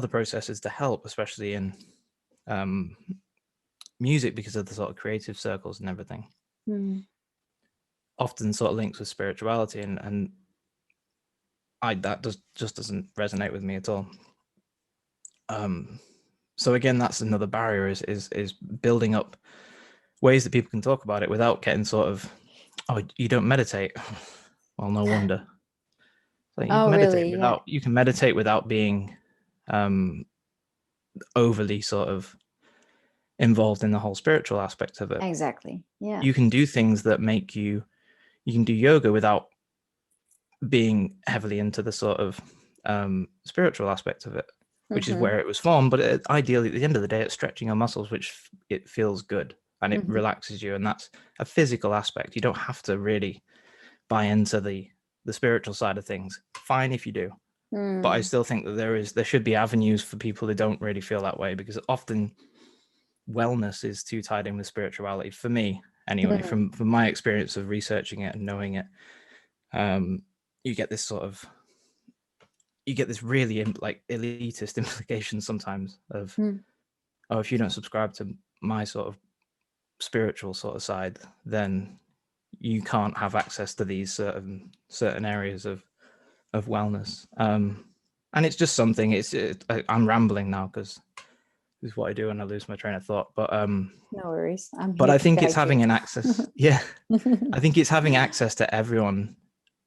processes to help, especially in music, because of the sort of creative circles and everything, often sort of links with spirituality, and that just doesn't resonate with me at all. So again, that's another barrier, is building up ways that people can talk about it without getting sort of, oh, you don't meditate. Well, no wonder. So you can meditate without being overly sort of involved in the whole spiritual aspect of it. Exactly. Yeah. You can do things that make you can do yoga without being heavily into the sort of spiritual aspect of it, which is where it was formed. But ideally, at the end of the day, it's stretching your muscles, which it feels good and it relaxes you. And that's a physical aspect. You don't have to really buy into the spiritual side of things. Fine if you do. But I still think that there should be avenues for people who don't really feel that way, because often wellness is too tied in with spirituality, for me anyway. From my experience of researching it and knowing it, you get this really like elitist implication sometimes of, oh, if you don't subscribe to my sort of spiritual sort of side, then you can't have access to these certain areas of wellness. And it's just something. I'm rambling now, because this is what I do when I lose my train of thought. But no worries. But I think it's having an access. Yeah, I think it's having access to everyone.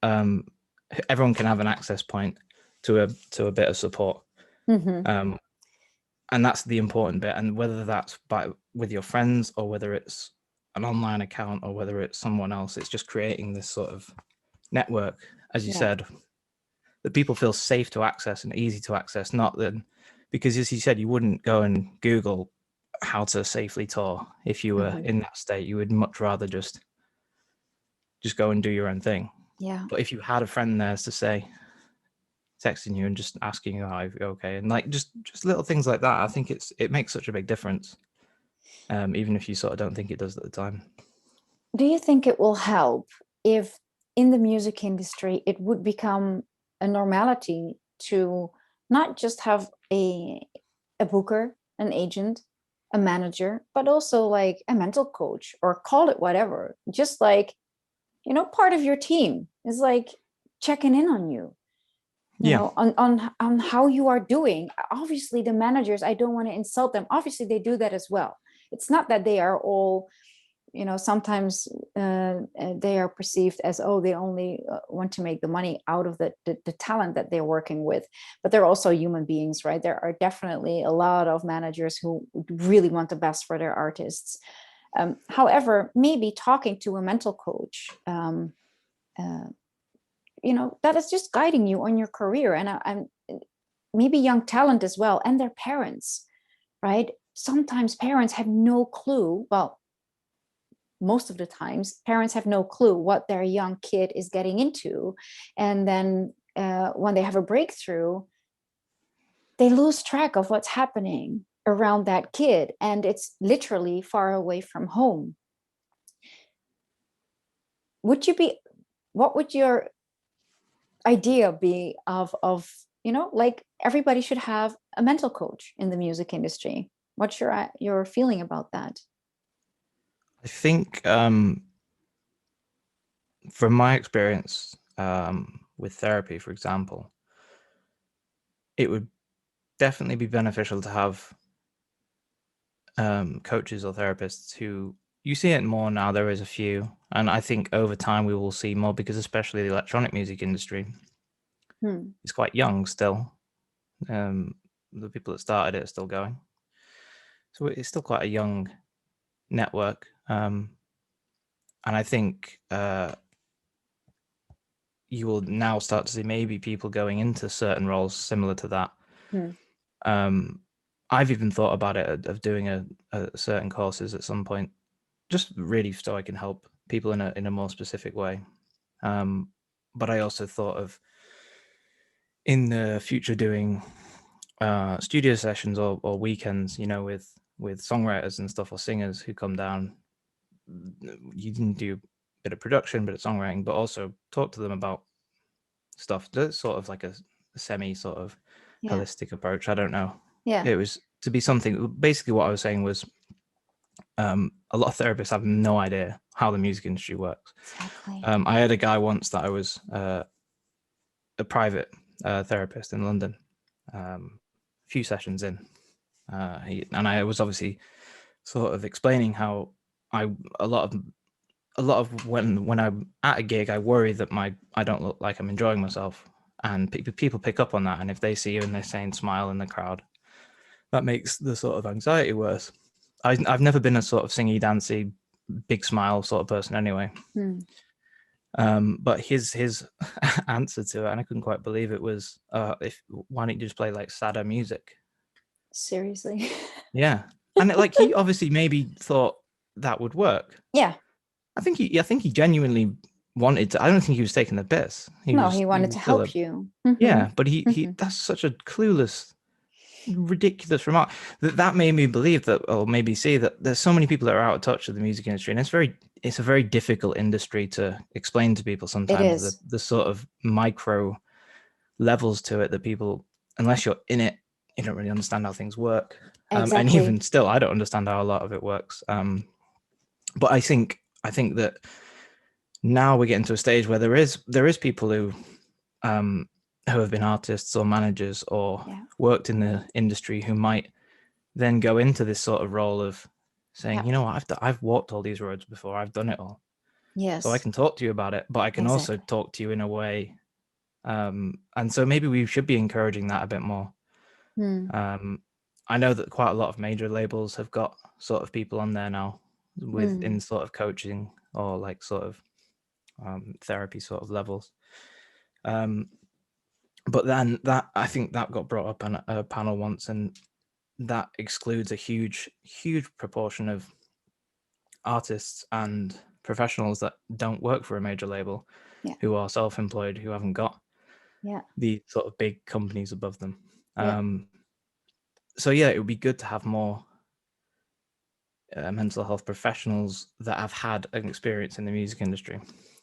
Everyone can have an access point to a bit of support. And that's the important bit. And whether that's with your friends, or whether it's an online account, or whether it's someone else, it's just creating this sort of network, as you Yeah. said, that people feel safe to access and easy to access, not that, because as you said, you wouldn't go and Google how to safely tour if you were Hmm. in that state. You would much rather just go and do your own thing. Yeah. But if you had a friend there to say, texting you and just asking you how you're okay, and like just little things like that, I think it makes such a big difference, even if you sort of don't think it does at the time. Do you think it will help if in the music industry it would become a normality to not just have a booker, an agent, a manager, but also like a mental coach, or call it whatever, just like, part of your team is like checking in on you, Yeah, on how you are doing. Obviously the managers, I don't want to insult them, obviously they do that as well. It's not that they are all, sometimes they are perceived as, oh, they only want to make the money out of the talent that they're working with, but they're also human beings, right? There are definitely a lot of managers who really want the best for their artists. However, maybe talking to a mental coach, uh, that is just guiding you on your career, and I'm maybe young talent as well, and their parents, right? Sometimes parents have no clue. Well, most of the times parents have no clue what their young kid is getting into, and then when they have a breakthrough, they lose track of what's happening around that kid, and it's literally far away from home. Would you be What would your idea be of like everybody should have a mental coach in the music industry? What's your feeling about that? I think from my experience with therapy, for example, it would definitely be beneficial to have coaches or therapists who, you see it more now. There is a few, and I think over time we will see more, because especially the electronic music industry Hmm. is quite young still. The people that started it are still going, so it's still quite a young network. And I think you will now start to see maybe people going into certain roles similar to that. Hmm. Um, I've even thought about it of doing a certain courses at some point, just really so I can help people in a more specific way. But I also thought of in the future doing studio sessions or weekends, with songwriters and stuff, or singers who come down. You can do a bit of production, bit of songwriting, but also talk to them about stuff. That's sort of like a semi sort of Yeah. holistic approach. I don't know. Yeah. It was to be something. Basically, what I was saying was, a lot of therapists have no idea how the music industry works. Exactly. I had a guy once that I was a private therapist in London. A few sessions in, and I was obviously sort of explaining how I a lot of when I'm at a gig, I worry that I don't look like I'm enjoying myself, and people pick up on that. And if they see you and they're saying smile in the crowd, that makes the sort of anxiety worse. I've never been a sort of singy, dancey, big smile sort of person anyway. Hmm. But his answer to it, and I couldn't quite believe it, was, "If why don't you just play like sadder music?" Seriously. Yeah, and like he obviously maybe thought that would work. Yeah. I think he genuinely wanted to. I don't think he was taking the piss. No, he He wanted was to still help a, you. Hmm. yeah, but he Hmm. that's such a clueless, ridiculous remark that made me believe that, or maybe see that there's so many people that are out of touch with the music industry, and it's a very difficult industry to explain to people It sometimes, is. the sort of micro levels to it that people, unless you're in it, you don't really understand how things work. And Exactly. even still, I don't understand how a lot of it works. But I think that now we're getting to a stage where there is people who have been artists or managers or Yeah. worked in the industry, who might then go into this sort of role of saying, Yeah. you know what, I've walked all these roads before, I've done it all, so I Yes. can talk to you about it, but I can also Exactly. talk to you in a way. And so maybe we should be encouraging that a bit more. Hmm. Um, I know that quite a lot of major labels have got sort of people on there now with Hmm. in sort of coaching or like sort of therapy sort of levels. But then I think that got brought up on a panel once, and that excludes a huge proportion of artists and professionals that don't work for a major label, Yeah. who are self-employed, who haven't got the sort of big companies above them. So yeah, it would be good to have more mental health professionals that have had an experience in the music industry.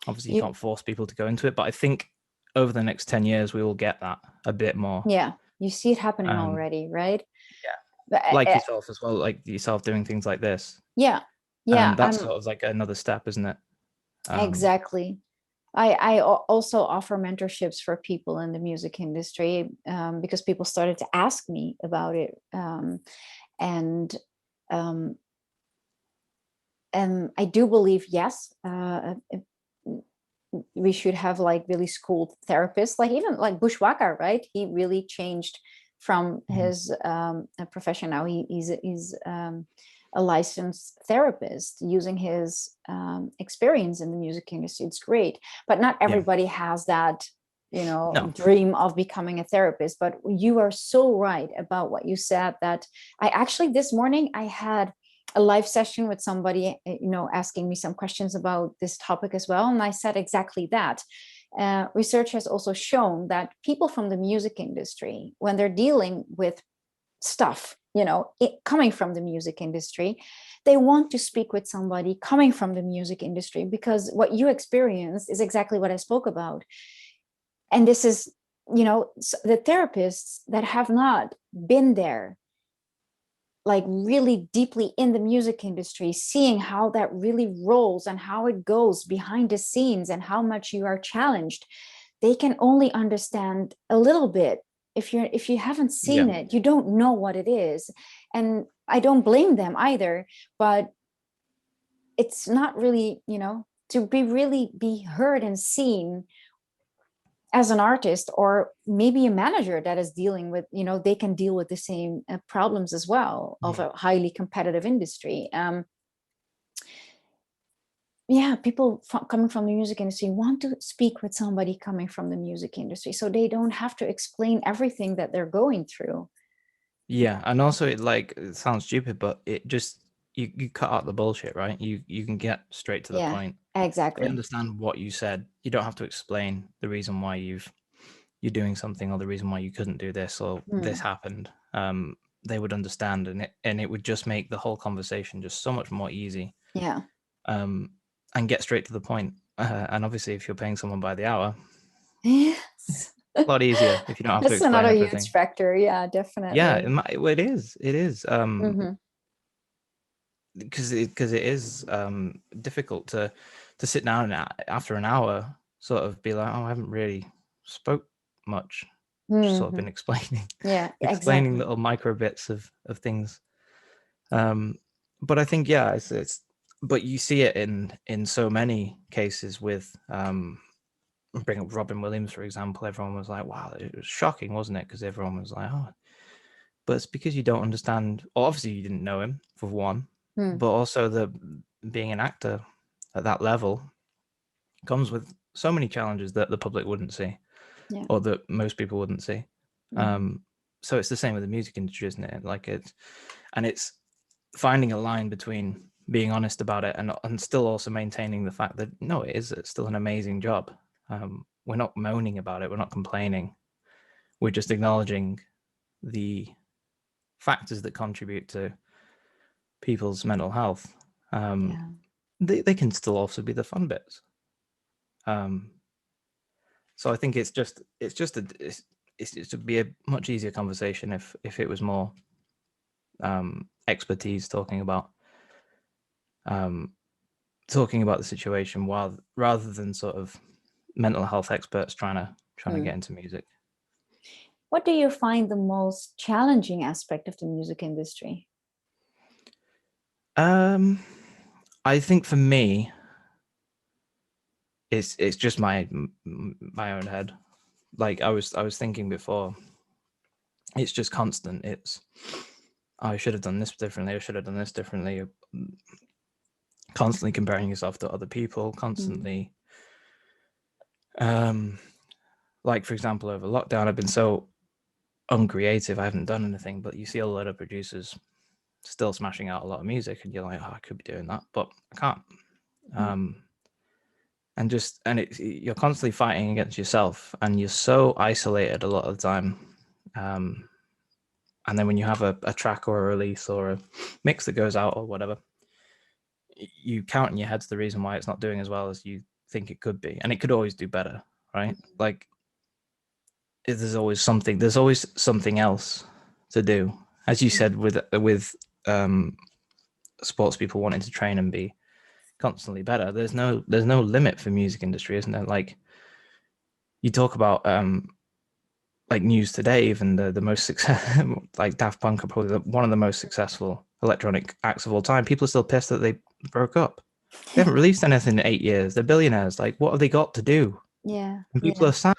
Obviously, you can't force people to go into it, but I think over the next 10 years, we will get that a bit more. Yeah, you see it happening already, right? Yeah, like yourself as well, like yourself doing things like this. Yeah. That's sort of like another step, isn't it? Exactly. I also offer mentorships for people in the music industry, because people started to ask me about it, and I do believe, yes, we should have like really schooled therapists, like even like Bushwhacker, right? He really changed from his profession. Now he's a licensed therapist using his experience in the music industry. It's great, but not everybody has that, dream of becoming a therapist. But you are so right about what you said, that I actually, this morning I had a live session with somebody, asking me some questions about this topic as well. And I said exactly that. Research has also shown that people from the music industry, when they're dealing with stuff, coming from the music industry, they want to speak with somebody coming from the music industry, because what you experience is exactly what I spoke about. And this is, the therapists that have not been there, like really deeply in the music industry, seeing how that really rolls and how it goes behind the scenes and how much you are challenged, they can only understand a little bit. If you haven't seen it, you don't know what it is. And I don't blame them either, but it's not really, to be heard and seen as an artist, or maybe a manager that is dealing with, they can deal with the same problems as well of a highly competitive industry. People coming from the music industry want to speak with somebody coming from the music industry, so they don't have to explain everything that they're going through. Yeah, and also it sounds stupid, but it just you cut out the bullshit, right? You can get straight to the point. Exactly. They understand what you said. You don't have to explain the reason why you're doing something, or the reason why you couldn't do this, or this happened. They would understand, and it would just make the whole conversation just so much more easy. And get straight to the point. And obviously, if you're paying someone by the hour, yes, a lot easier if you don't have to explain another everything. huge factor. Yeah, definitely. Yeah, it is. It is. Because it is difficult to sit down and after an hour sort of be like, oh, I haven't really spoke much. Just sort of been explaining exactly. little micro bits of things. But I think it's but you see it in so many cases with bring up Robin Williams, for example. Everyone was like, wow, it was shocking, wasn't it? Because everyone was like, oh, but it's because you don't understand. Obviously you didn't know him, for one, but also the being an actor at that level comes with so many challenges that the public wouldn't see, or that most people wouldn't see. So it's the same with the music industry, isn't it? Like it's finding a line between being honest about it and still also maintaining the fact that no, it's still an amazing job. We're not moaning about it, we're not complaining, we're just acknowledging the factors that contribute to people's mental health. They can still also be the fun bits. So I think it's to be a much easier conversation if it was more expertise talking about the situation, rather than sort of mental health experts trying to get into music. What do you find the most challenging aspect of the music industry? I think for me, it's just my own head. Like I was thinking before, it's just constant. It's I should have done this differently. I should have done this differently. Constantly comparing yourself to other people. Constantly Like, for example, over lockdown, I've been so uncreative, I haven't done anything, but you see a lot of producers still smashing out a lot of music, and you're like, oh, I could be doing that, but I can't. And you're constantly fighting against yourself, and you're so isolated a lot of the time. And then when you have a track or a release or a mix that goes out or whatever, you count in your head the reason why it's not doing as well as you think it could be, and it could always do better, right? Like, there's always something else to do, as you said, with sports people wanting to train and be constantly better. There's no limit for music industry, isn't there? Like, you talk about like news today, even the most success like Daft Punk are probably one of the most successful electronic acts of all time. People are still pissed that they broke up. They haven't released anything in 8 years. They're billionaires. Like, what have they got to do? Yeah. And people are sad.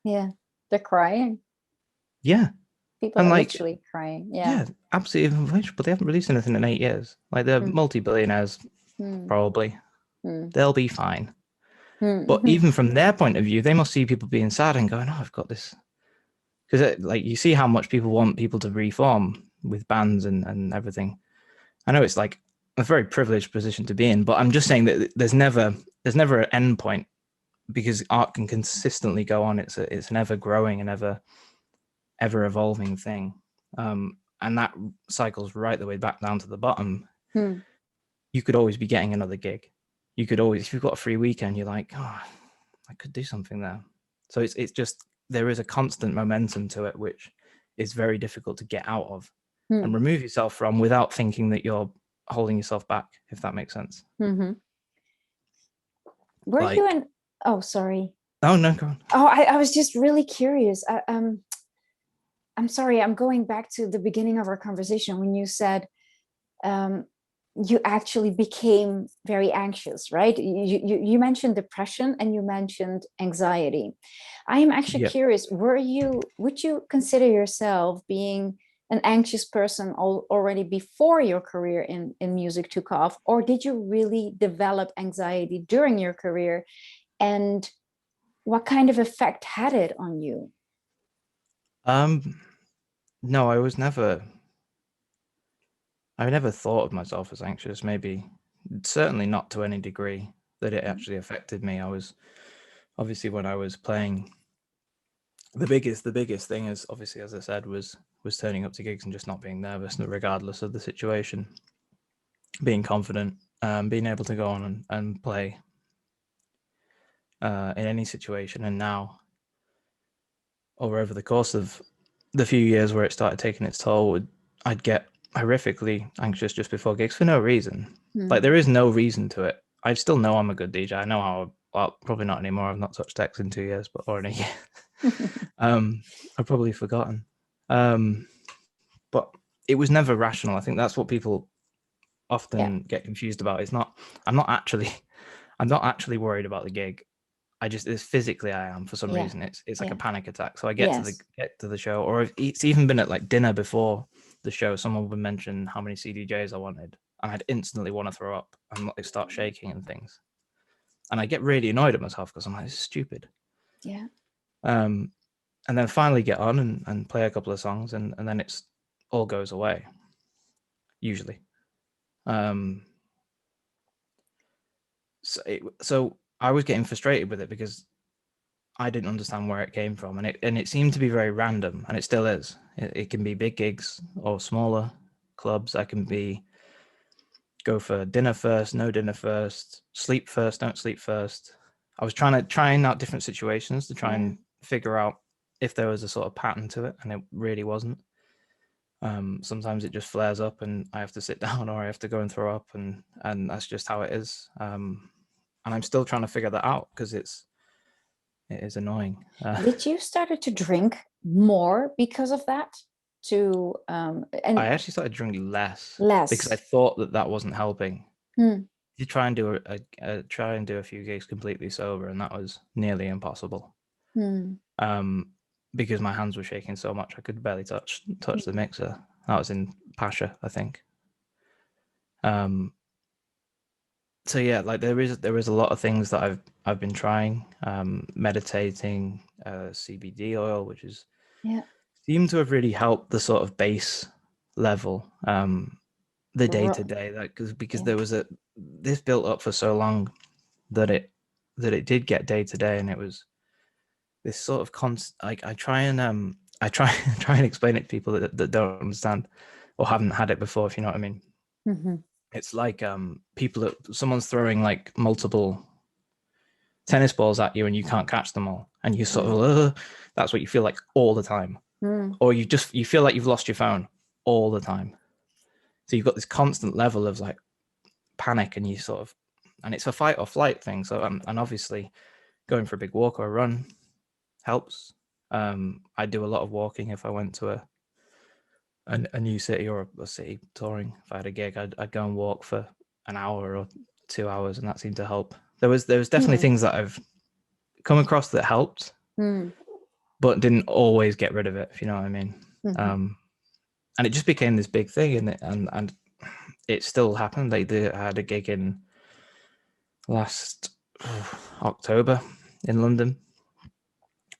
Yeah. They're crying. Yeah. People And are like, literally crying. Yeah. yeah, absolutely influential, but they haven't released anything in 8 years. Like, they're multi-billionaires, probably. They'll be fine. But even from their point of view, they must see people being sad and going, oh, I've got this. Because like, you see how much people want people to reform with bands and everything. I know it's like a very privileged position to be in, but I'm just saying that there's never an end point, because art can consistently go on. It's an ever growing and ever evolving thing. And that cycles right the way back down to the bottom. You could always be getting another gig. You could always, if you've got a free weekend, you're like, oh, I could do something there. So it's just, there is a constant momentum to it, which is very difficult to get out of and remove yourself from without thinking that you're holding yourself back, if that makes sense. Were Like, you in? Oh, sorry. Oh no, go on. Oh, I was just really curious. I'm sorry. I'm going back to the beginning of our conversation when you said you actually became very anxious, right? You mentioned depression and you mentioned anxiety. I am actually curious. Would you consider yourself being an anxious person already before your career in music took off, or did you really develop anxiety during your career, and what kind of effect had it on you? No, I never thought of myself as anxious. Maybe, certainly not to any degree that it actually affected me. I was, obviously, when I was playing, the biggest thing is, obviously, as I said, was turning up to gigs and just not being nervous, regardless of the situation. Being confident, being able to go on and play in any situation. And now, or over the course of the few years where it started taking its toll, I'd get horrifically anxious just before gigs for no reason. Like, there is no reason to it. I still know I'm a good DJ. I know how, well, probably not anymore. I've not touched decks in 2 years, but or in a year. I've probably forgotten. But it was never rational. I think that's what people often get confused about. I'm not actually worried about the gig. It's physically I am, for some reason. It's like a panic attack. So I get to the show, or it's even been at like dinner before the show. Someone would mention how many CDJs I wanted, and I'd instantly want to throw up and like start shaking and things. And I get really annoyed at myself because I'm like, this is stupid. Yeah. And then finally get on and play a couple of songs, and then it's all goes away. Usually. So I was getting frustrated with it because I didn't understand where it came from, and it seemed to be very random, and it still is. It can be big gigs or smaller clubs. I can go for dinner first, no dinner first, sleep first, don't sleep first. I was trying out different situations to try and figure out if there was a sort of pattern to it, and it really wasn't. Sometimes it just flares up, and I have to sit down, or I have to go and throw up, and that's just how it is. And I'm still trying to figure that out because it is annoying. Did you started to drink more because of that? And I actually started drinking less because I thought that wasn't helping. You try and do a few gigs completely sober, and that was nearly impossible. Because my hands were shaking so much I could barely touch the mixer. That was in Pasha, I think. so yeah, like there is a lot of things that I've been trying, meditating, CBD oil, which is Yeah. seemed to have really helped the sort of base level, the day to Ro- day, like because yeah. there was a this built up for so long that it did get day to day, and it was this sort of like I try and I try try and explain it to people that don't understand or haven't had it before, if you know what I mean. Mm-hmm. It's like someone's throwing like multiple tennis balls at you and you can't catch them all, and you sort of that's what you feel like all the time. Mm. Or you feel like you've lost your phone all the time. So you've got this constant level of like panic, and you sort of, and it's a fight or flight thing. So and obviously going for a big walk or a run helps. I do a lot of walking if I went to a new city or a city touring. If I had a gig, I'd go and walk for an hour or 2 hours, and that seemed to help. There was definitely Mm. things that I've come across that helped, Mm. but didn't always get rid of it, if you know what I mean. Mm-hmm. And it just became this big thing, and it still happened. I had a gig in last October in London,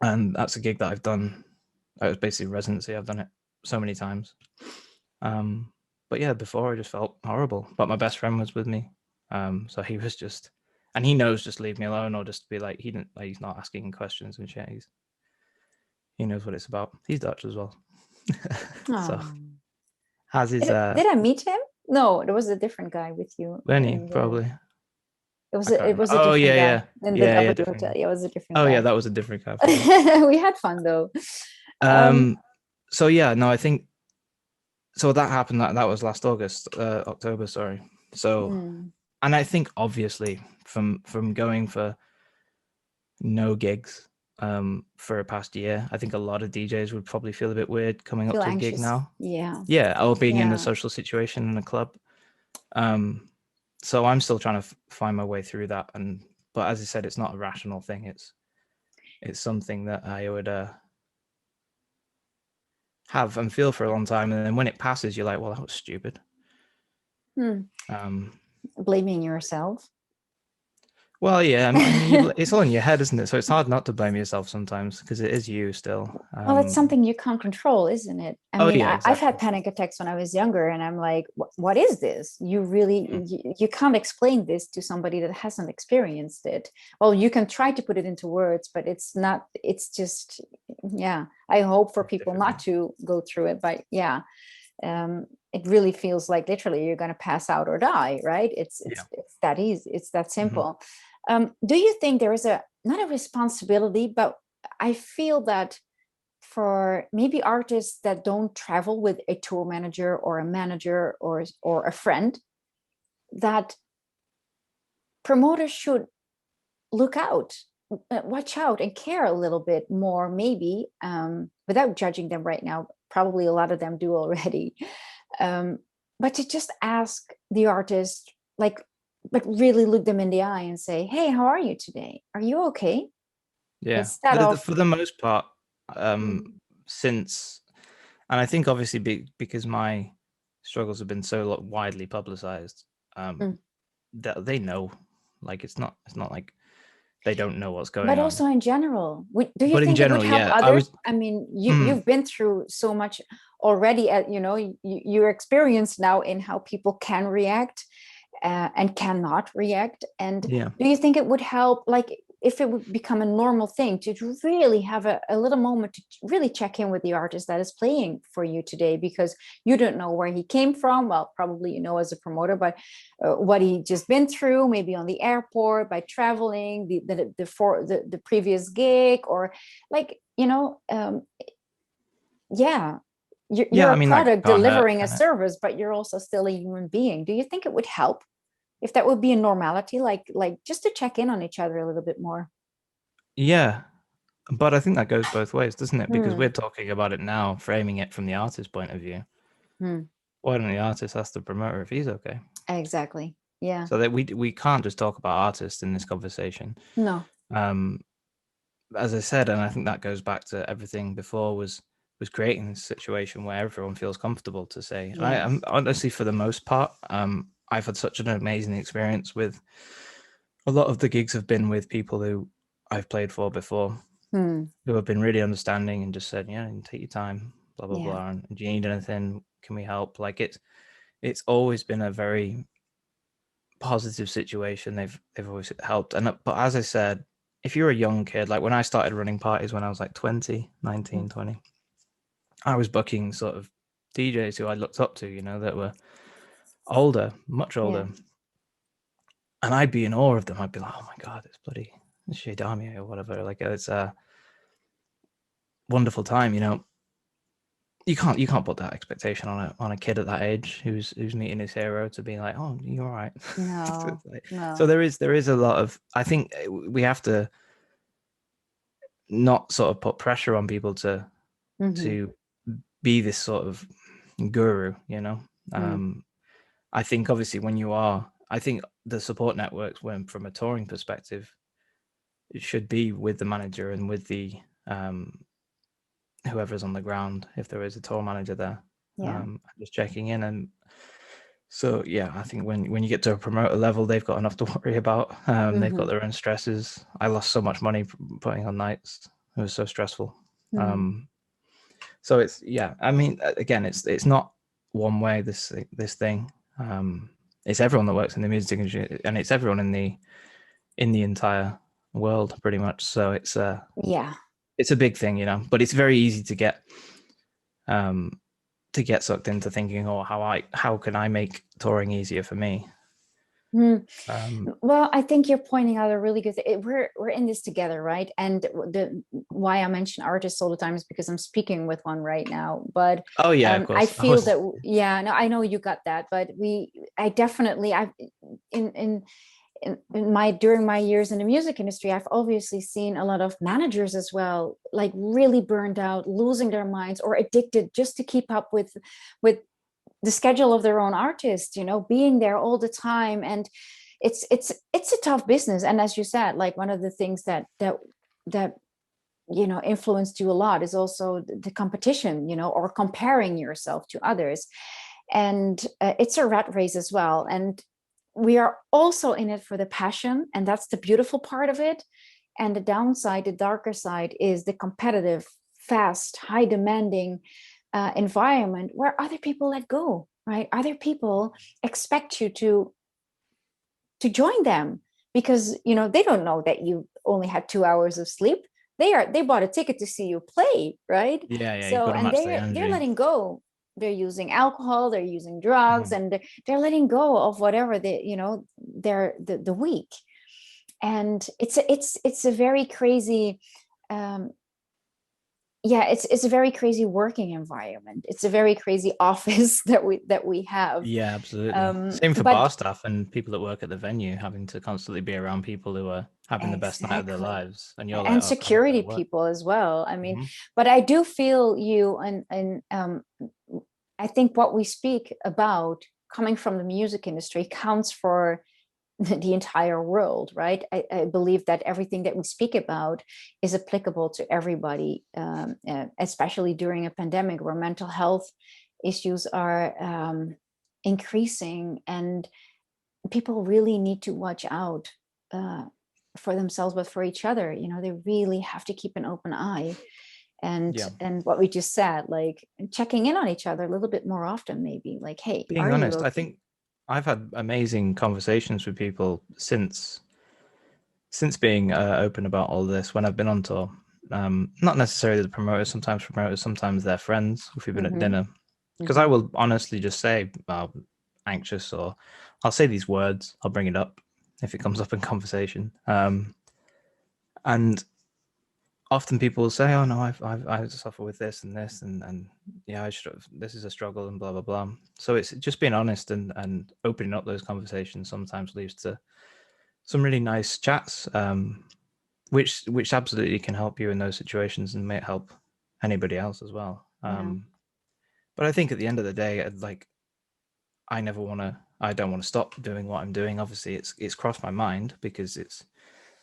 and that's a gig that I've done. It was basically residency. I've done it so many times. But yeah, before I just felt horrible. But my best friend was with me, so he was just, and he knows just leave me alone, or just be like he didn't like, he's not asking questions and shit. He knows what it's about. He's Dutch as well, so Oh. has his Did I meet him? No, there was a different guy with you Lenny in the. probably. It was I can't it remember. was a Oh different yeah, guy yeah, in the yeah, W different hotel. guy. Yeah, it was a different Oh yeah, guy. that was a different guy. I forgot. We had fun though. Um, Um. So yeah, no, I think so. That happened. That was last August, October. Sorry. So, mm, and I think obviously from going for no gigs for a past year, I think a lot of DJs would probably feel a bit weird coming up feel to a gig anxious. now. Yeah, Yeah, or being in a yeah. social situation in a club. Um. So I'm still trying to find my way through that, but as I said, it's not a rational thing. It's something that I would have and feel for a long time, and then when it passes, you're like, well, that was stupid. Hmm. Um, Blaming yourself. well, yeah, I mean, it's all in your head, isn't it? So it's hard not to blame yourself sometimes because it is you still. Well, it's something you can't control, isn't it? I Oh mean, yeah, I've had exactly. panic attacks when I was younger, and I'm like, what is this? You really, Mm, you can't explain this to somebody that hasn't experienced it. Well, you can try to put it into words, but it's not, it's just, yeah. I hope for it's people not difficult. to go through it, but yeah, it really feels like literally you're going to pass out or die, right? Yeah. It's that easy. It's that Hmm. simple. Do you think there is a, not a responsibility, but I feel that for maybe artists that don't travel with a tour manager or a manager or a friend, that promoters should look out, watch out, and care a little bit more, maybe, without judging them right now. Probably a lot of them do already, um, but to just ask the artist, like, but really look them in the eye and say, "Hey, how are you today? Are you okay?" Yeah. Instead of, For the most part, um, mm, since, and I think obviously because my struggles have been so widely publicized, mm. that they know, like it's not like they don't know what's But going on. also in general, do you But in think it would general, help yeah, I others? was. I mean, Mm, you've been through so much already. You're experienced now in how people can react, and cannot react. And yeah. do you think it would help, like, if it would become a normal thing to really have a little moment to really check in with the artist that is playing for you today, because you don't know where he came from? Well, probably as a promoter, but what he just been through, maybe on the airport, by traveling, the previous gig, or like, yeah, Yeah, you're I a mean that product can't hurt, delivering a can it? service, but you're also still a human being. Do you think it would help if that would be a normality, like just to check in on each other a little bit more? Yeah, but I think that goes both ways, doesn't it? Because we're Hmm. talking about it now, framing it from the artist's point of view. Hmm. Why don't the artist ask the promoter if he's okay? Exactly. Yeah. So that we can't just talk about artists in this conversation. No. Um, as I said, and I think that goes back to everything before, was creating this situation where everyone feels comfortable to say. And I'm Yes. honestly, for the most part, I've had such an amazing experience with a lot of the gigs have been with people who I've played for before, who have been really understanding and just said, yeah, you take your time, blah blah Yeah. blah, and do you need anything? Can we help? Like it's always been a very positive situation. They've always helped. And but as I said, if you're a young kid, like when I started running parties when I was like 20, 19, 20, I was booking sort of DJs who I looked up to, you know, that were older, much Yeah. older. And I'd be in awe of them. I'd be like, oh my God, it's bloody Shay Damier or whatever. Like it's a wonderful time, you know. You can't put that expectation on a kid at that age who's meeting his hero to be like, oh, you're all right. No, So no. there is a lot of, I think we have to not sort of put pressure on people to be this sort of guru, you know. Mm. I think obviously when you are, I think the support networks, when from a touring perspective, it should be with the manager and with the whoever's on the ground, if there is a tour manager there, Yeah. just checking in. And so yeah, I think when you get to a promoter level, they've got enough to worry about. They've got their own stresses. I lost so much money putting on nights. It was so stressful. So it's, yeah, I mean, again, it's not one way, this thing. It's everyone that works in the music industry, and it's everyone in the entire world pretty much. So Yeah. it's a big thing, you know. But it's very easy to get sucked into thinking, oh, how can I make touring easier for me? Well, I think you're pointing out a really good thing. We're in this together, right? And the why I mention artists all the time is because I'm speaking with one right now. But Oh yeah, of I course. I feel was that yeah, no, I know you got that, but I definitely, I've in in my during my years in the music industry, I've obviously seen a lot of managers as well, like really burned out, losing their minds, or addicted just to keep up with the schedule of their own artist, you know, being there all the time. And it's a tough business. And as you said, like one of the things that you know influenced you a lot is also the competition, you know, or comparing yourself to others. And it's a rat race as well. And we are also in it for the passion, and that's the beautiful part of it. And the downside, the darker side, is the competitive, fast, high demanding environment where other people let go, right? Other people expect you to join them because you know they don't know that you only had 2 hours of sleep. They bought a ticket to see you play, right? yeah, you've So got to and match the they're energy. letting go. They're using alcohol, they're using drugs, and they're letting go of whatever they, you know, they're the weak. And it's a very crazy um yeah, it's a very crazy working environment. It's a very crazy office that we have. Yeah, absolutely. Same for bar But staff and people that work at the venue, having to constantly be around people who are having the best night of their exactly. lives, and you're like, And oh, I'm not going security to work. people as well. I mean, Mm-hmm. but I do feel you, and I think what we speak about coming from the music industry counts for the entire world, right? I believe that everything that we speak about is applicable to everybody, especially during a pandemic where mental health issues are increasing, and people really need to watch out uh, for themselves, but for each other. You know, they really have to keep an open eye. Yeah. And what we just said, like checking in on each other a little bit more often, maybe like, hey, Being are you honest, I okay? think I've had amazing conversations with people since being open about all this when I've been on tour. Not necessarily the promoters, sometimes their friends if we've been at Mm-hmm, dinner. Because I mm-hmm. will honestly just say, anxious, or I'll say these words, I'll bring it up if it comes up in conversation. And often people will say, "Oh no, I suffer with this and this, and yeah, this is a struggle and blah blah blah." So it's just being honest and opening up those conversations sometimes leads to some really nice chats, which absolutely can help you in those situations and may help anybody else as well. Yeah. But I think at the end of the day, like I don't want to stop doing what I'm doing. Obviously, it's crossed my mind because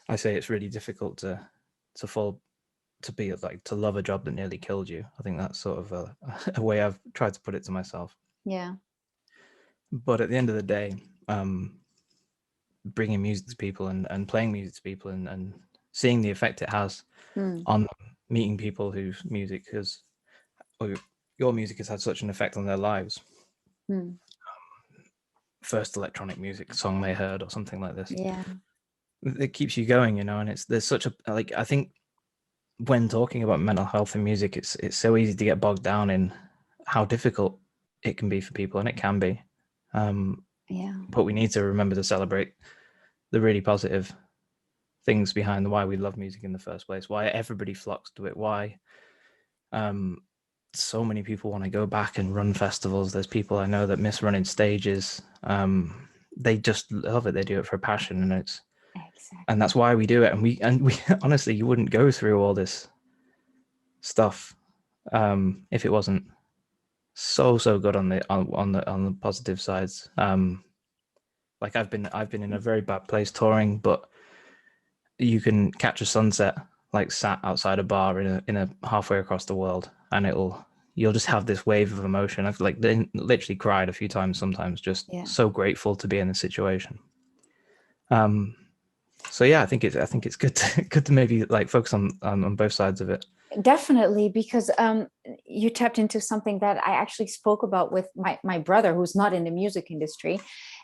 I say it's really difficult to fall to be like to love a job that nearly killed you. I think that's sort of a way I've tried to put it to myself. Yeah. But at the end of the day, bringing music to people and playing music to people and seeing the effect it has on meeting people whose music has, or your music has had such an effect on their lives. First electronic music song they heard or something like this. Yeah. It keeps you going, and there's such a, like, I think when talking about mental health and music, it's so easy to get bogged down in how difficult it can be for people, and it can be. But we need to remember to celebrate the really positive things behind why we love music in the first place, why everybody flocks to it, why so many people want to go back and run festivals. There's people I know that miss running stages. They just love it. They do it for passion, and it's exactly. And that's why we do it. And we honestly, you wouldn't go through all this stuff if it wasn't so good on the positive sides. Like I've been in a very bad place touring, but you can catch a sunset like sat outside a bar in a halfway across the world, and you'll just have this wave of emotion. I've like literally cried a few times sometimes, just so grateful to be in the situation. So yeah, I think it's good to maybe like focus on both sides of it. Definitely, because you tapped into something that I actually spoke about with my brother, who's not in the music industry.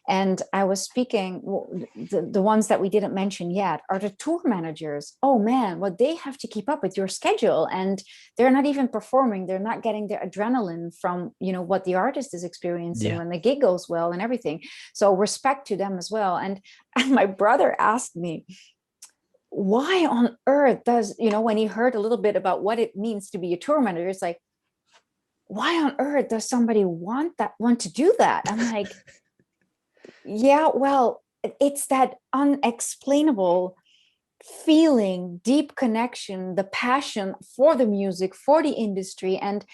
And I was speaking, the ones that we didn't mention yet are the tour managers. Oh man, what they have to keep up with your schedule, and they're not even performing. They're not getting their adrenaline from, what the artist is experiencing when the gig goes well and everything. So respect to them as well. And my brother asked me, why on earth does, when he heard a little bit about what it means to be a tour manager, it's like, why on earth does somebody want to do that? I'm like, yeah, well, it's that unexplainable feeling, deep connection, the passion for the music, for the industry. And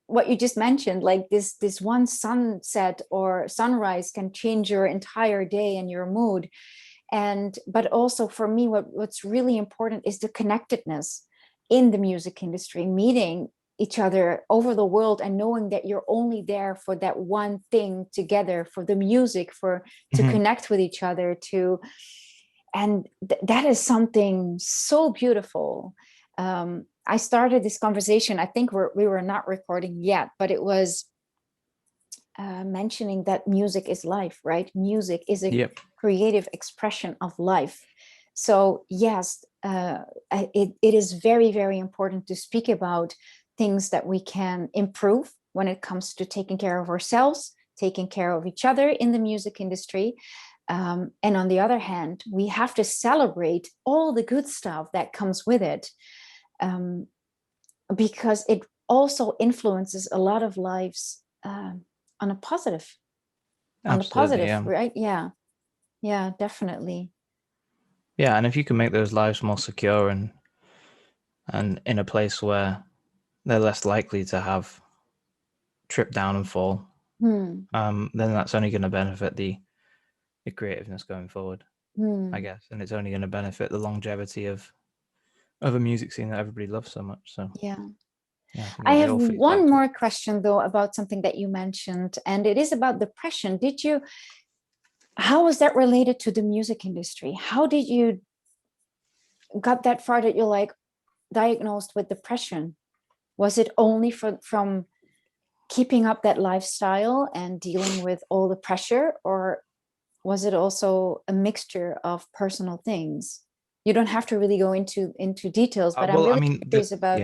what you just mentioned, like this one sunset or sunrise can change your entire day and your mood. But also for me, what's really important is the connectedness in the music industry, meeting each other over the world and knowing that you're only there for that one thing together, for the music, to connect with each other, that is something so beautiful. I started this conversation, I think we were not recording yet, but it was mentioning that music is life, right? Music is a creative expression of life. So yes, it is very, very important to speak about things that we can improve when it comes to taking care of ourselves, taking care of each other in the music industry. And on the other hand, we have to celebrate all the good stuff that comes with it, because it also influences a lot of lives on a positive. Absolutely, right? Yeah, definitely. Yeah, and if you can make those lives more secure and in a place where they're less likely to have trip down and fall, then that's only going to benefit the creativeness going forward, I guess, and it's only going to benefit the longevity of a music scene that everybody loves so much. So yeah, I have one more question though about something that you mentioned, and it is about depression. How was that related to the music industry? How did you got that far that you're like diagnosed with depression? Was it only from keeping up that lifestyle and dealing with all the pressure, or was it also a mixture of personal things? You don't have to really go into details, but I'm really curious about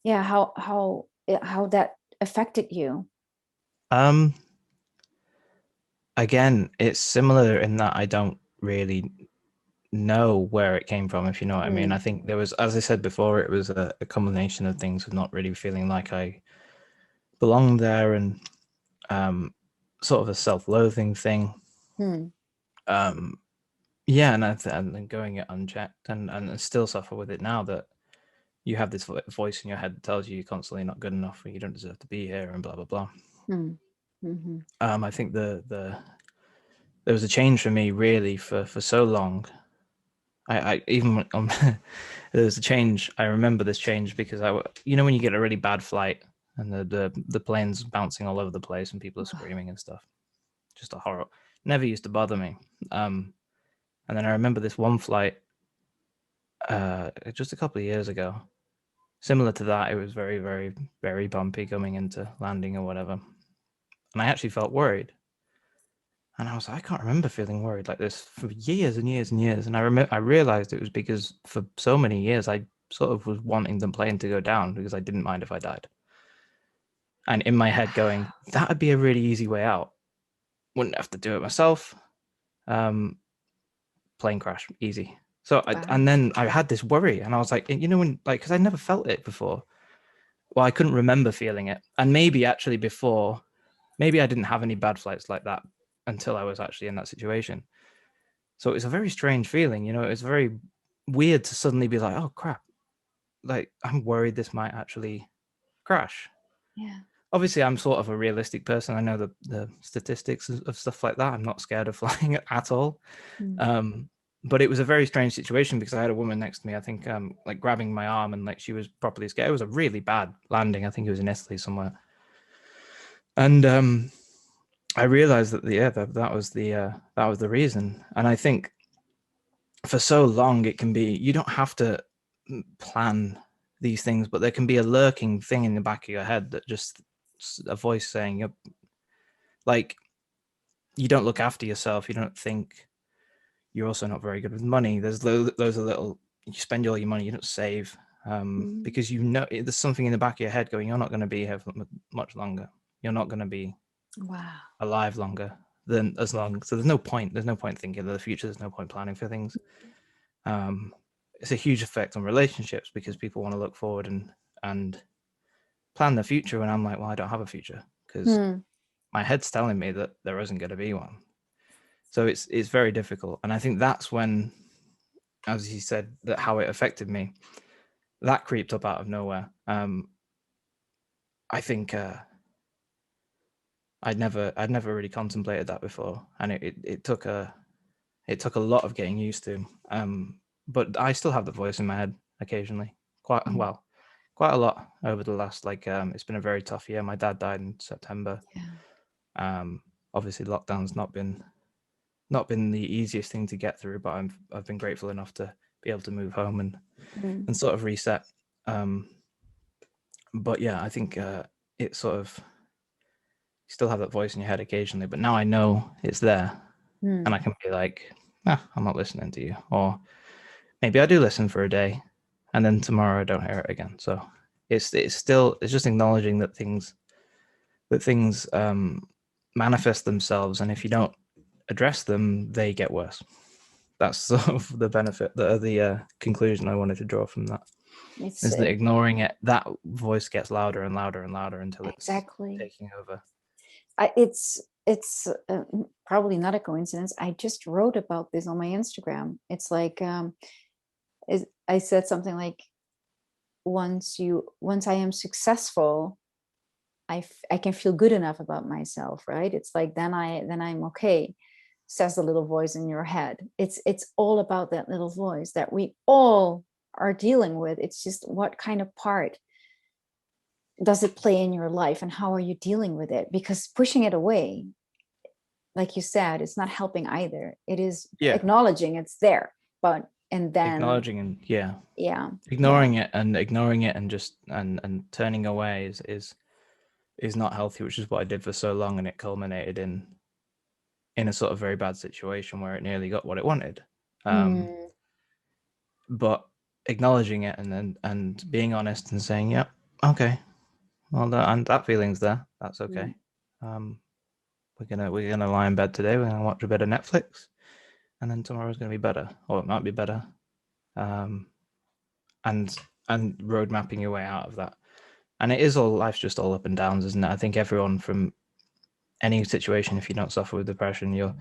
how that affected you. Again, it's similar in that I don't really know where it came from, if you know what I mean. I think there was, as I said before, it was a combination of things of not really feeling like I belonged there, and sort of a self-loathing thing. Yeah, and then going it unchecked, and still suffer with it now, that you have this voice in your head that tells you you're constantly not good enough, or you don't deserve to be here, and blah blah blah. I think there was a change for me really for so long. I even there was a change. I remember this change because when you get a really bad flight and the plane's bouncing all over the place and people are screaming and stuff, just a horror. never used to bother me. And then I remember this one flight just a couple of years ago, similar to that. It was very, very, very bumpy coming into landing or whatever. And I actually felt worried. And I was like, I can't remember feeling worried like this for years and years and years. And I realized it was because for so many years I sort of was wanting the plane to go down because I didn't mind if I died. And in my head going, that would be a really easy way out. Wouldn't have to do it myself. Um, Plane crash, easy. And Wow. then I had this worry, and I was like, when like, because I never felt it before. Well, I couldn't remember feeling it, and maybe actually before, maybe I didn't have any bad flights like that until I was actually in that situation. So it was a very strange feeling, it was very weird to suddenly be like, oh crap, like I'm worried this might actually crash. Yeah. Obviously, I'm sort of a realistic person. I know the statistics of stuff like that. I'm not scared of flying at all. Mm. But it was a very strange situation because I had a woman next to me, I think, like grabbing my arm, and like she was properly scared. It was a really bad landing. I think it was in Italy somewhere. And I realized that that was the reason. And I think for so long it can be, you don't have to plan these things, but there can be a lurking thing in the back of your head that just a voice saying, like, you don't look after yourself, you don't think, you're also not very good with money. There's those are little, you spend all your money, you don't save, Mm. because there's something in the back of your head going, you're not going to be here for much longer. You're not going to be Wow. alive longer than as long. So there's no point. There's no point thinking of the future. There's no point planning for things. It's a huge effect on relationships because people want to look forward and plan the future. And I'm like, well, I don't have a future because Hmm. my head's telling me that there isn't going to be one. So it's very difficult. And I think that's when, as you said, that how it affected me, that creeped up out of nowhere. I think I'd never really contemplated that before, and it took a lot of getting used to. But I still have the voice in my head occasionally, quite Mm. well, quite a lot over the last it's been a very tough year. My dad died in September. Yeah. Obviously, lockdown's not been the easiest thing to get through, but I've been grateful enough to be able to move home Mm. and sort of reset. But yeah, I think it sort of, you still have that voice in your head occasionally, but now I know it's there, and I Mm. can be like, I'm not listening to you, or maybe I do listen for a day, and then tomorrow I don't hear it again. So it's just acknowledging that things manifest themselves, and if you don't address them, they get worse. That's sort of the benefit, the conclusion I wanted to draw from that, It's is that ignoring it, that voice gets louder and louder and louder until it's exactly. taking over. It's probably not a coincidence. I just wrote about this on my Instagram. It's like I said something like, once I am successful, I can feel good enough about myself, right? It's like then I'm okay, says the little voice in your head. It's all about that little voice that we all are dealing with. It's just what kind of part does it play in your life and how are you dealing with it? Because pushing it away, like you said, it's not helping either. It is Yeah, acknowledging it's there, but and then acknowledging and yeah, yeah, yeah. ignoring it and just and turning away is not healthy, which is what I did for so long, and it culminated in a sort of very bad situation where it nearly got what it wanted. Mm. But acknowledging it and being honest and saying, "Yep, okay, well, that feeling's there. That's Mm. okay. Um, we're gonna lie in bed today. We're gonna watch a bit of Netflix, and then tomorrow's gonna be better, or it might be better." Um, and road mapping your way out of that. And it is all, life's just all up and downs, isn't it? I think everyone, from any situation, if you don't suffer with depression, you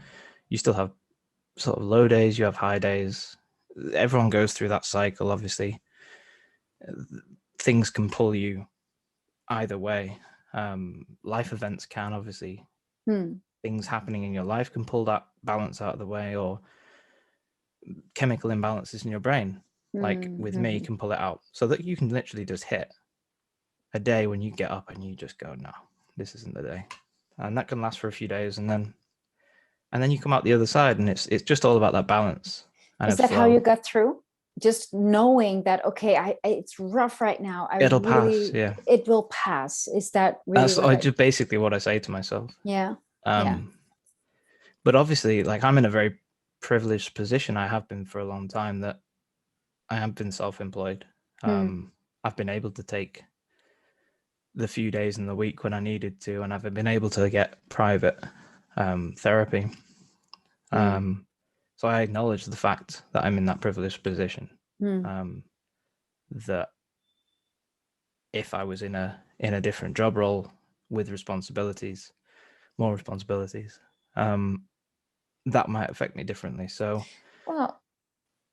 still have sort of low days, you have high days. Everyone goes through that cycle. Obviously, things can pull you either way. Life events can, obviously, Mm. things happening in your life can pull that balance out of the way, or chemical imbalances in your brain, like Mm. with me, Mm. can pull it out, so that you can literally just hit a day when you get up and you just go, no, this isn't the day. And that can last for a few days, and then and then you come out the other side, and it's just all about that balance and Is of that how flow. you got through? Just knowing that, okay, it's rough right now. It'll pass. Yeah, It will pass. Is that really that's what just basically what I say to myself. yeah. Yeah. Um, but obviously, like, I'm in a very privileged position. I have been for a long time, that I have been self-employed. I've been able to take the few days in the week when I needed to, and I've been able to get private therapy. So I acknowledge the fact that I'm in that privileged position. That if I was in a different job role with more responsibilities, that might affect me differently. So, well,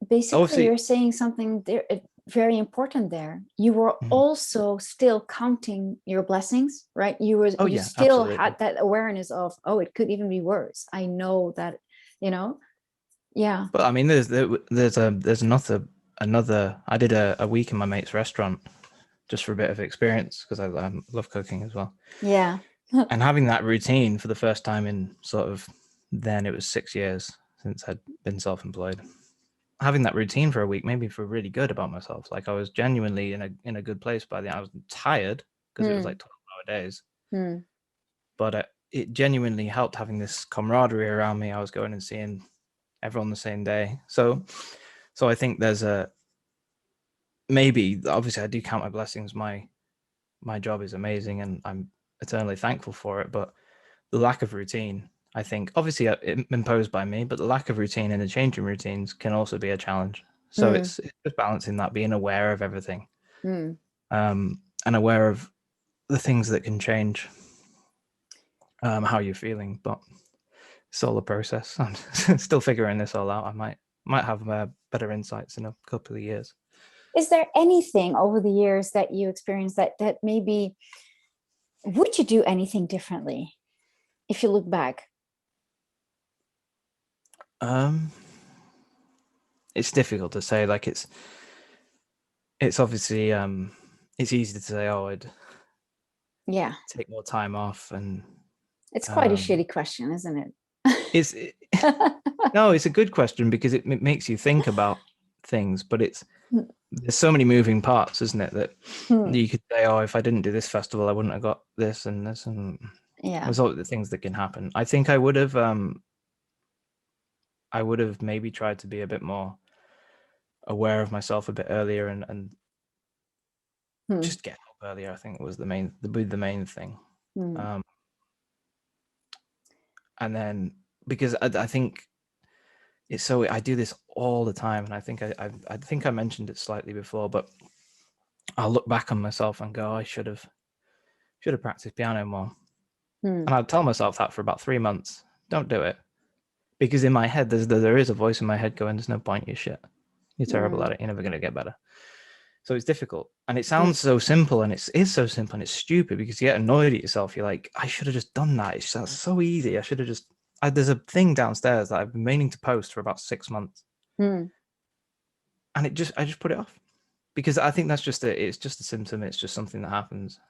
basically, obviously, you're saying something there, very important there. You were also still counting your blessings, right? You still absolutely. had that awareness of, oh, it could even be worse. I know that, yeah. But I mean, there's another. I did a week in my mate's restaurant just for a bit of experience, because I love cooking as well. Yeah. And having that routine for the first time in then it was 6 years since I'd been self-employed. Having that routine for a week made me feel really good about myself. Like, I was genuinely in a good place by the end. I was tired because it was like 12-hour days, but it genuinely helped having this camaraderie around me. I was going and seeing everyone the same day. So I think there's maybe, obviously I do count my blessings. My job is amazing and I'm eternally thankful for it, but the lack of routine, I think, obviously imposed by me, but the lack of routine and the changing routines can also be a challenge. So it's just balancing that, being aware of everything, and aware of the things that can change how you're feeling. But it's all a process. I'm still figuring this all out. I might have better insights in a couple of years. Is there anything over the years that you experienced that maybe, would you do anything differently if you look back? It's difficult to say. Like, it's obviously it's easy to say, oh, I'd take more time off, and it's quite a shitty question, isn't it? No, it's a good question, because it makes you think about things, but there's so many moving parts, isn't it, that you could say, oh, if I didn't do this festival, I wouldn't have got this and this, and there's all the things that can happen. I think I would have maybe tried to be a bit more aware of myself a bit earlier, and just get help earlier. I think was the main thing. And then, because I think it's so, I do this all the time, and I think I mentioned it slightly before, but I'll look back on myself and go, I should have practiced piano more. And I'll tell myself that for about 3 months. Don't do it. Because in my head, there is a voice in my head going, there's no point, you're shit. You're terrible at it. You're never going to get better. So it's difficult. And it sounds so simple, and it is so simple, and it's stupid, because you get annoyed at yourself. You're like, I should have just done that. It sounds so easy. I should have just... there's a thing downstairs that I've been meaning to post for about 6 months. And I just put it off, because I think that's it's just a symptom. It's just something that happens.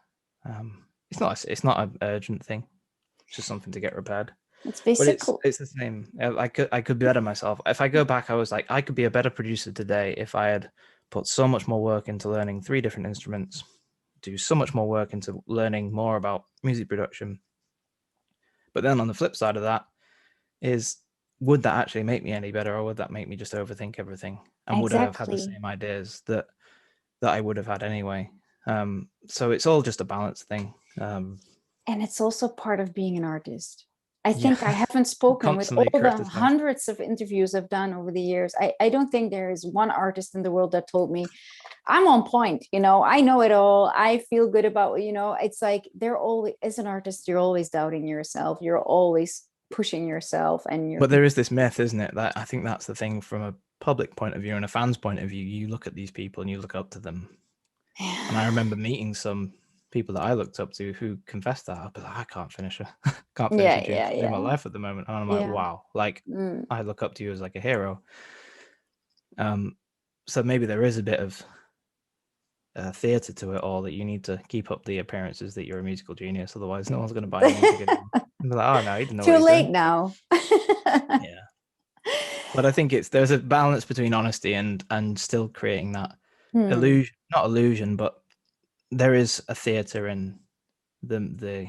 It's not an urgent thing. It's just something to get repaired. It's basically, but it's the same. I could better myself. If I go back, I was like, I could be a better producer today if I had put so much more work into learning 3 different instruments, do so much more work into learning more about music production. But then on the flip side of that is, would that actually make me any better, or would that make me just overthink everything? And would I have had the same ideas that I would have had anyway? So it's all just a balance thing. And it's also part of being an artist. I think I haven't spoken with all the hundreds of interviews I've done over the years. I don't think there is one artist in the world that told me, I'm on point, I know it all. I feel good about, it's like they're always, as an artist, you're always doubting yourself. You're always pushing yourself. But there is this myth, isn't it? That I think that's the thing from a public point of view and a fan's point of view. You look at these people and you look up to them. And I remember meeting some people that I looked up to who confessed that. I'd be like, I can't finish a tune in my life at the moment. And I'm like, wow, like I look up to you as like a hero. So maybe there is a bit of theatre to it all, that you need to keep up the appearances that you're a musical genius, otherwise no one's going to buy your music anymore. Be like, oh no, he didn't know too late now. Yeah. But I think there's a balance between honesty and still creating that Hmm. illusion, not illusion, but there is a theater in the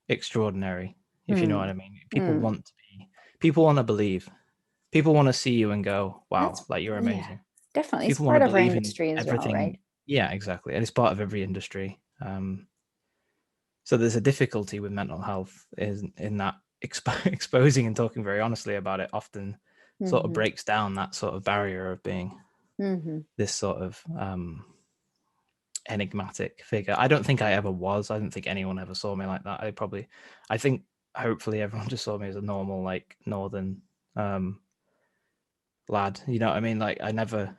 extraordinary, if you know what Hmm. I mean. Hmm. People want to believe. People want to see you and go, wow, That's, like you're yeah, amazing. definitely. It's People want to part of our believe in industry as well, everything. right? Yeah, exactly. And it's part of every industry. So there's a difficulty with mental health in that exposing and talking very honestly about it often sort of Mm-hmm. breaks down that sort of barrier of being Mm-hmm. this sort of enigmatic figure. I don't think I ever was. I don't think anyone ever saw me like that. I think hopefully everyone just saw me as a normal, like northern um, lad. You know what I mean? Like I never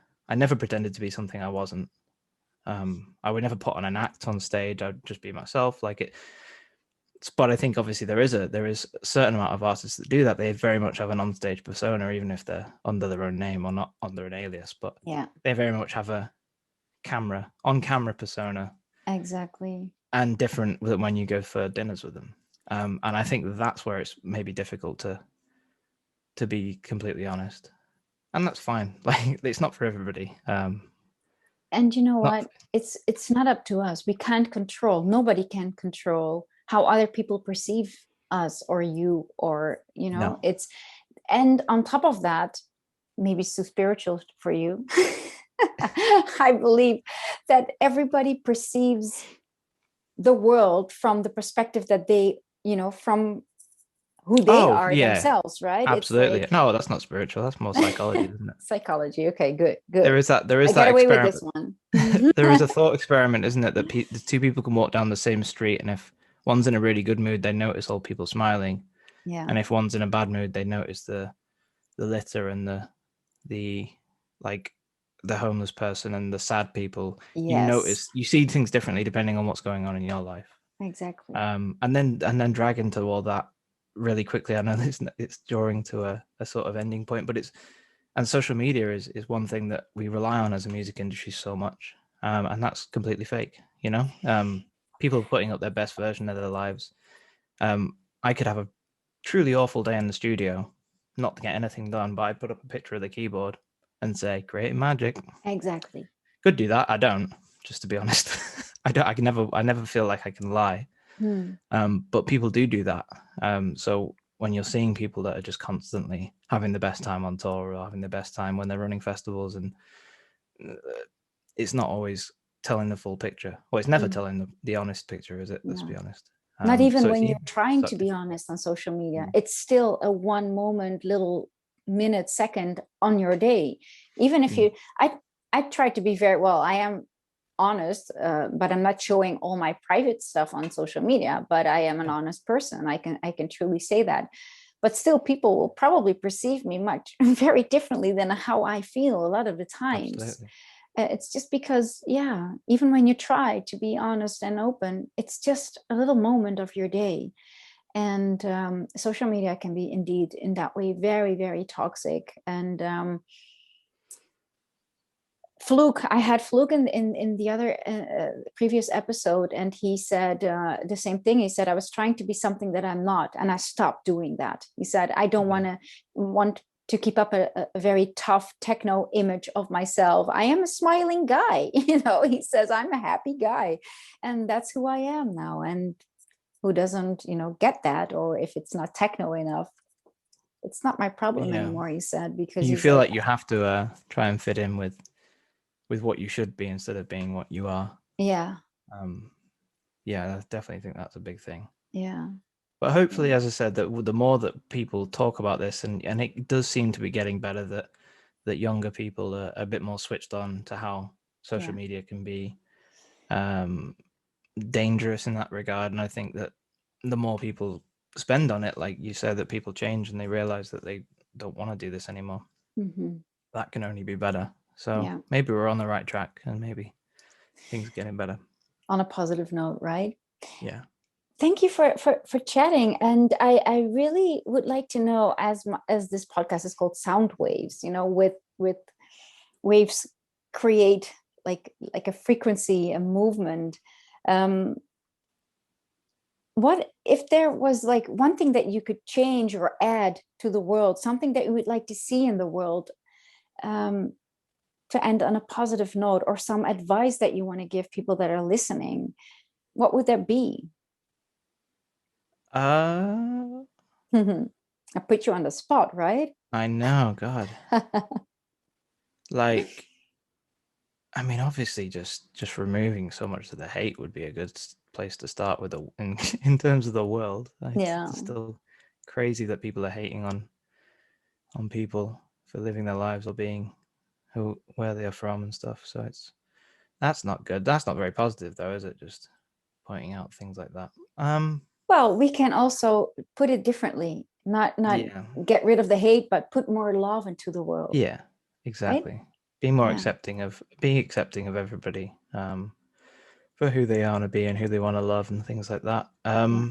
pretended to be something I wasn't. I would never put on an act on stage. I'd just be myself. Like it. But I think obviously there is a certain amount of artists that do that. They very much have an onstage persona, even if they're under their own name or not under an alias. But Yeah, they very much have a on camera persona exactly. and different when you go for dinners with them. And I think that's where it's maybe difficult to be completely honest, and that's fine. Like it's not for everybody. And you know Not what? It's not up to us. We can't control. Nobody can control how other people perceive us or you, or no. it's, and on top of that, maybe it's too spiritual for you. I believe that everybody perceives the world from the perspective that they, from who they Oh are yeah, themselves, right? It's absolutely. like No, that's not spiritual. That's more psychology, isn't it? psychology. Okay, good, good. There is that. There I is get that away with this experiment. one. There is a thought experiment, isn't it? That the two people can walk down the same street, and if one's in a really good mood, they notice all people smiling, Yeah. and if one's in a bad mood, they notice the litter and the like the homeless person and the sad people. Yes, You see things differently depending on what's going on in your life. exactly. And then drag into all that really quickly. I know it's drawing to a sort of ending point, but and social media is one thing that we rely on as a music industry so much, and that's completely fake. People putting up their best version of their lives. I could have a truly awful day in the studio, not to get anything done, but I put up a picture of the keyboard and say creating magic. Exactly. Could do that. I don't, just to be honest. I don't. I never feel like I can lie. Hmm. But people do that. So when you're seeing people that are just constantly having the best time on tour or having the best time when they're running festivals, and uh, it's not always telling the full picture. Well, it's never Mm. telling the honest picture, is it? Let's be No. honest. Not So even it's when you're even trying so to be difficult. honest on social media. Mm. It's still a one moment, little minute, second on your day. Even if Mm. you, I try to be very well. I am honest, but I'm not showing all my private stuff on social media. But I am an Yeah, honest person. I can truly say that. But still, people will probably perceive me much very differently than how I feel a lot of the times. absolutely. It's just because, yeah, even when you try to be honest and open, it's just a little moment of your day. And social media can be indeed in that way very, very toxic. And Fluke, I had Fluke in the other previous episode, and he said the same thing. He said, I was trying to be something that I'm not, and I stopped doing that. He said, I don't Mm. want to keep up a very tough techno image of myself. I am a smiling guy. He says, I'm a happy guy. And that's who I am now. And who doesn't, get that, or if it's not techno enough, it's not my problem Yeah, anymore, he said, because you he's feel like, like you have to try and fit in with what you should be instead of being what you are. yeah, Um, yeah, I definitely think that's a big thing. yeah, But yeah, hopefully, as I said, that the more that people talk about this, and it does seem to be getting better, that younger people are a bit more switched on to how social yeah. media can be um, dangerous in that regard. And I think that the more people spend on it, like you said, that people change and they realize that they don't want to do this anymore. Hmm. That can only be better. So Yeah. maybe we're on the right track, and maybe things are getting better. On a positive note, right? Yeah. Thank you for chatting. And I really would like to know, as this podcast is called SoundWaves, with waves create like a frequency, a movement. Um, what if there was like one thing that you could change or add to the world, something that you would like to see in the world, um, to end on a positive note, or some advice that you want to give people that are listening, what would that be? Uh, I put you on the spot, right? I know, God. Like, I mean, obviously, just removing so much of the hate would be a good place to start with. In terms of the world, Yeah. it's still crazy that people are hating on people for living their lives or being where they are from and stuff. So that's not good. That's not very positive, though, is it? Just pointing out things like that. Well, we can also put it differently. Not Yeah, get rid of the hate, but put more love into the world, yeah, right? exactly. Being more Yeah. accepting of everybody. For who they are to be and who they want to love and things like that. Yeah.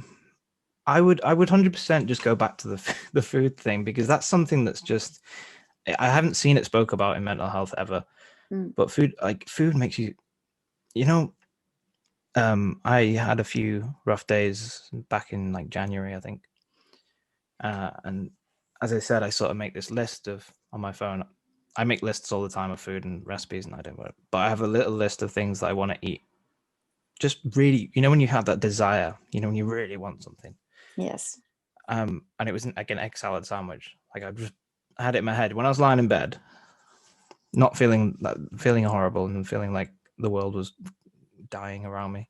I would 100% just go back to the food thing, because that's something that's just, I haven't seen it spoke about in mental health ever. Mm. But food makes you, you know. I had a few rough days back in like January, I think, and as I said, I sort of make this list of on my phone. I make lists all the time of food and recipes, and I don't work, but I have a little list of things that I want to eat. Just really, when you have that desire, when you really want something. Yes. And it was like an egg salad sandwich. Like I had it in my head when I was lying in bed, not feeling horrible and feeling like the world was dying around me.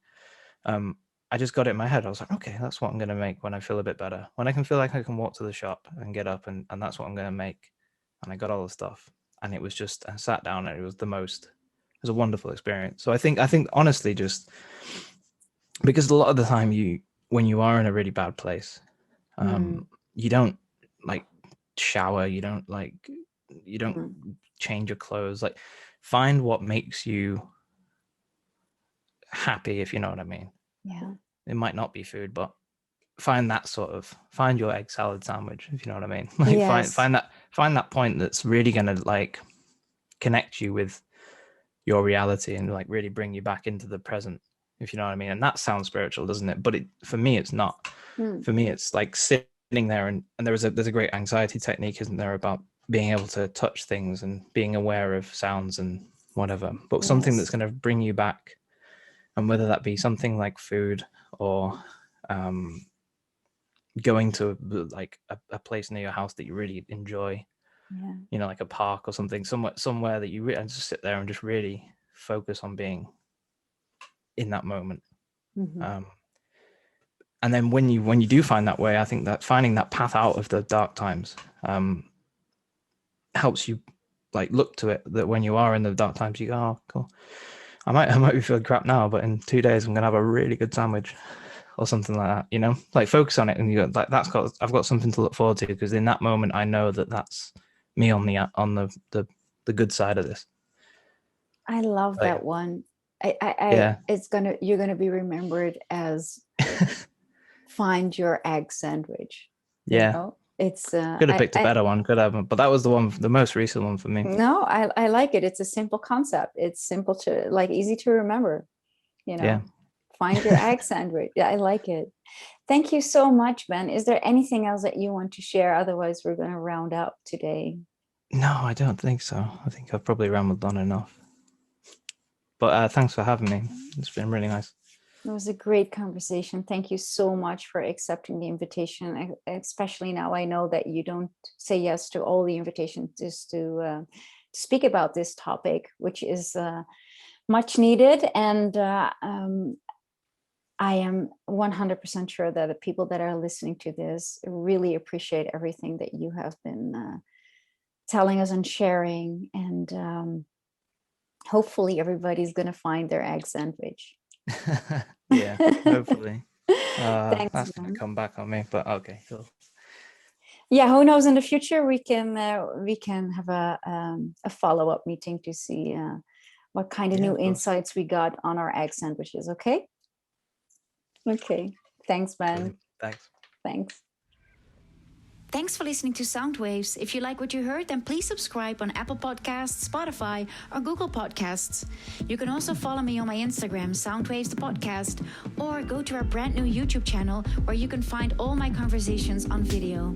I just got it in my head. I was like, okay, that's what I'm gonna make when I feel a bit better. When I can feel like I can walk to the shop and get up, and that's what I'm gonna make. And I got all the stuff, and it was just, I sat down, and it was a wonderful experience. So I think honestly, just because a lot of the time when you are in a really bad place, Mm. you don't like shower, you don't Mm. change your clothes. Like, find what makes you happy, if you know what I mean. Yeah. It might not be food, but find your egg salad sandwich, if you know what I mean. Like, Yes. find that point that's really gonna like connect you with your reality and like really bring you back into the present, if you know what I mean. And that sounds spiritual, doesn't it? But for me, it's not. Mm. For me, it's like sitting there, and there's a great anxiety technique, isn't there, about being able to touch things and being aware of sounds and whatever, but something that's Yes. going to bring you back. And whether that be something like food, or going to like a place near your house that you really enjoy, Yeah. like a park or something, somewhere that you and just sit there and just really focus on being in that moment. Mm-hmm. um, and then when you do find that way, I think that finding that path out of the dark times helps you like look to it, that when you are in the dark times, you go, oh cool, I might be feeling crap now, but in 2 days I'm gonna have a really good sandwich or something like that. Like, focus on it, and you go, like, I've got something to look forward to, because in that moment I know that that's me on the good side of this. I love So, that one. yeah. You're gonna be remembered as find your egg sandwich. Yeah, It's could have picked a better one, could have, but that was the most recent one for me. no, I like it. It's a simple concept. It's simple to like, easy to remember, Yeah. find your egg sandwich. Yeah, I like it. Thank you so much, Ben. Is there anything else that you want to share? Otherwise, we're going to round up today. No, I don't think so. I think I've probably rambled on enough. But thanks for having me. It's been really nice. It was a great conversation. Thank you so much for accepting the invitation. Especially now, I know that you don't say yes to all the invitations just to speak about this topic, which is much needed. And I am 100% sure that the people that are listening to this really appreciate everything that you have been telling us and sharing. And hopefully everybody's going to find their egg sandwich. Yeah, hopefully. Thanks, That's gonna man. come back on me, but okay, cool. Yeah, who knows? In the future, we can have a follow-up meeting to see what kind of Yeah, new of course. insights we got on our egg sandwiches. Okay. Okay. Thanks, Ben. Brilliant. Thanks. Thanks. Thanks for listening to SoundWaves. If you like what you heard, then please subscribe on Apple Podcasts, Spotify, or Google Podcasts. You can also follow me on my Instagram, SoundWaves the podcast, or go to our brand new YouTube channel where you can find all my conversations on video.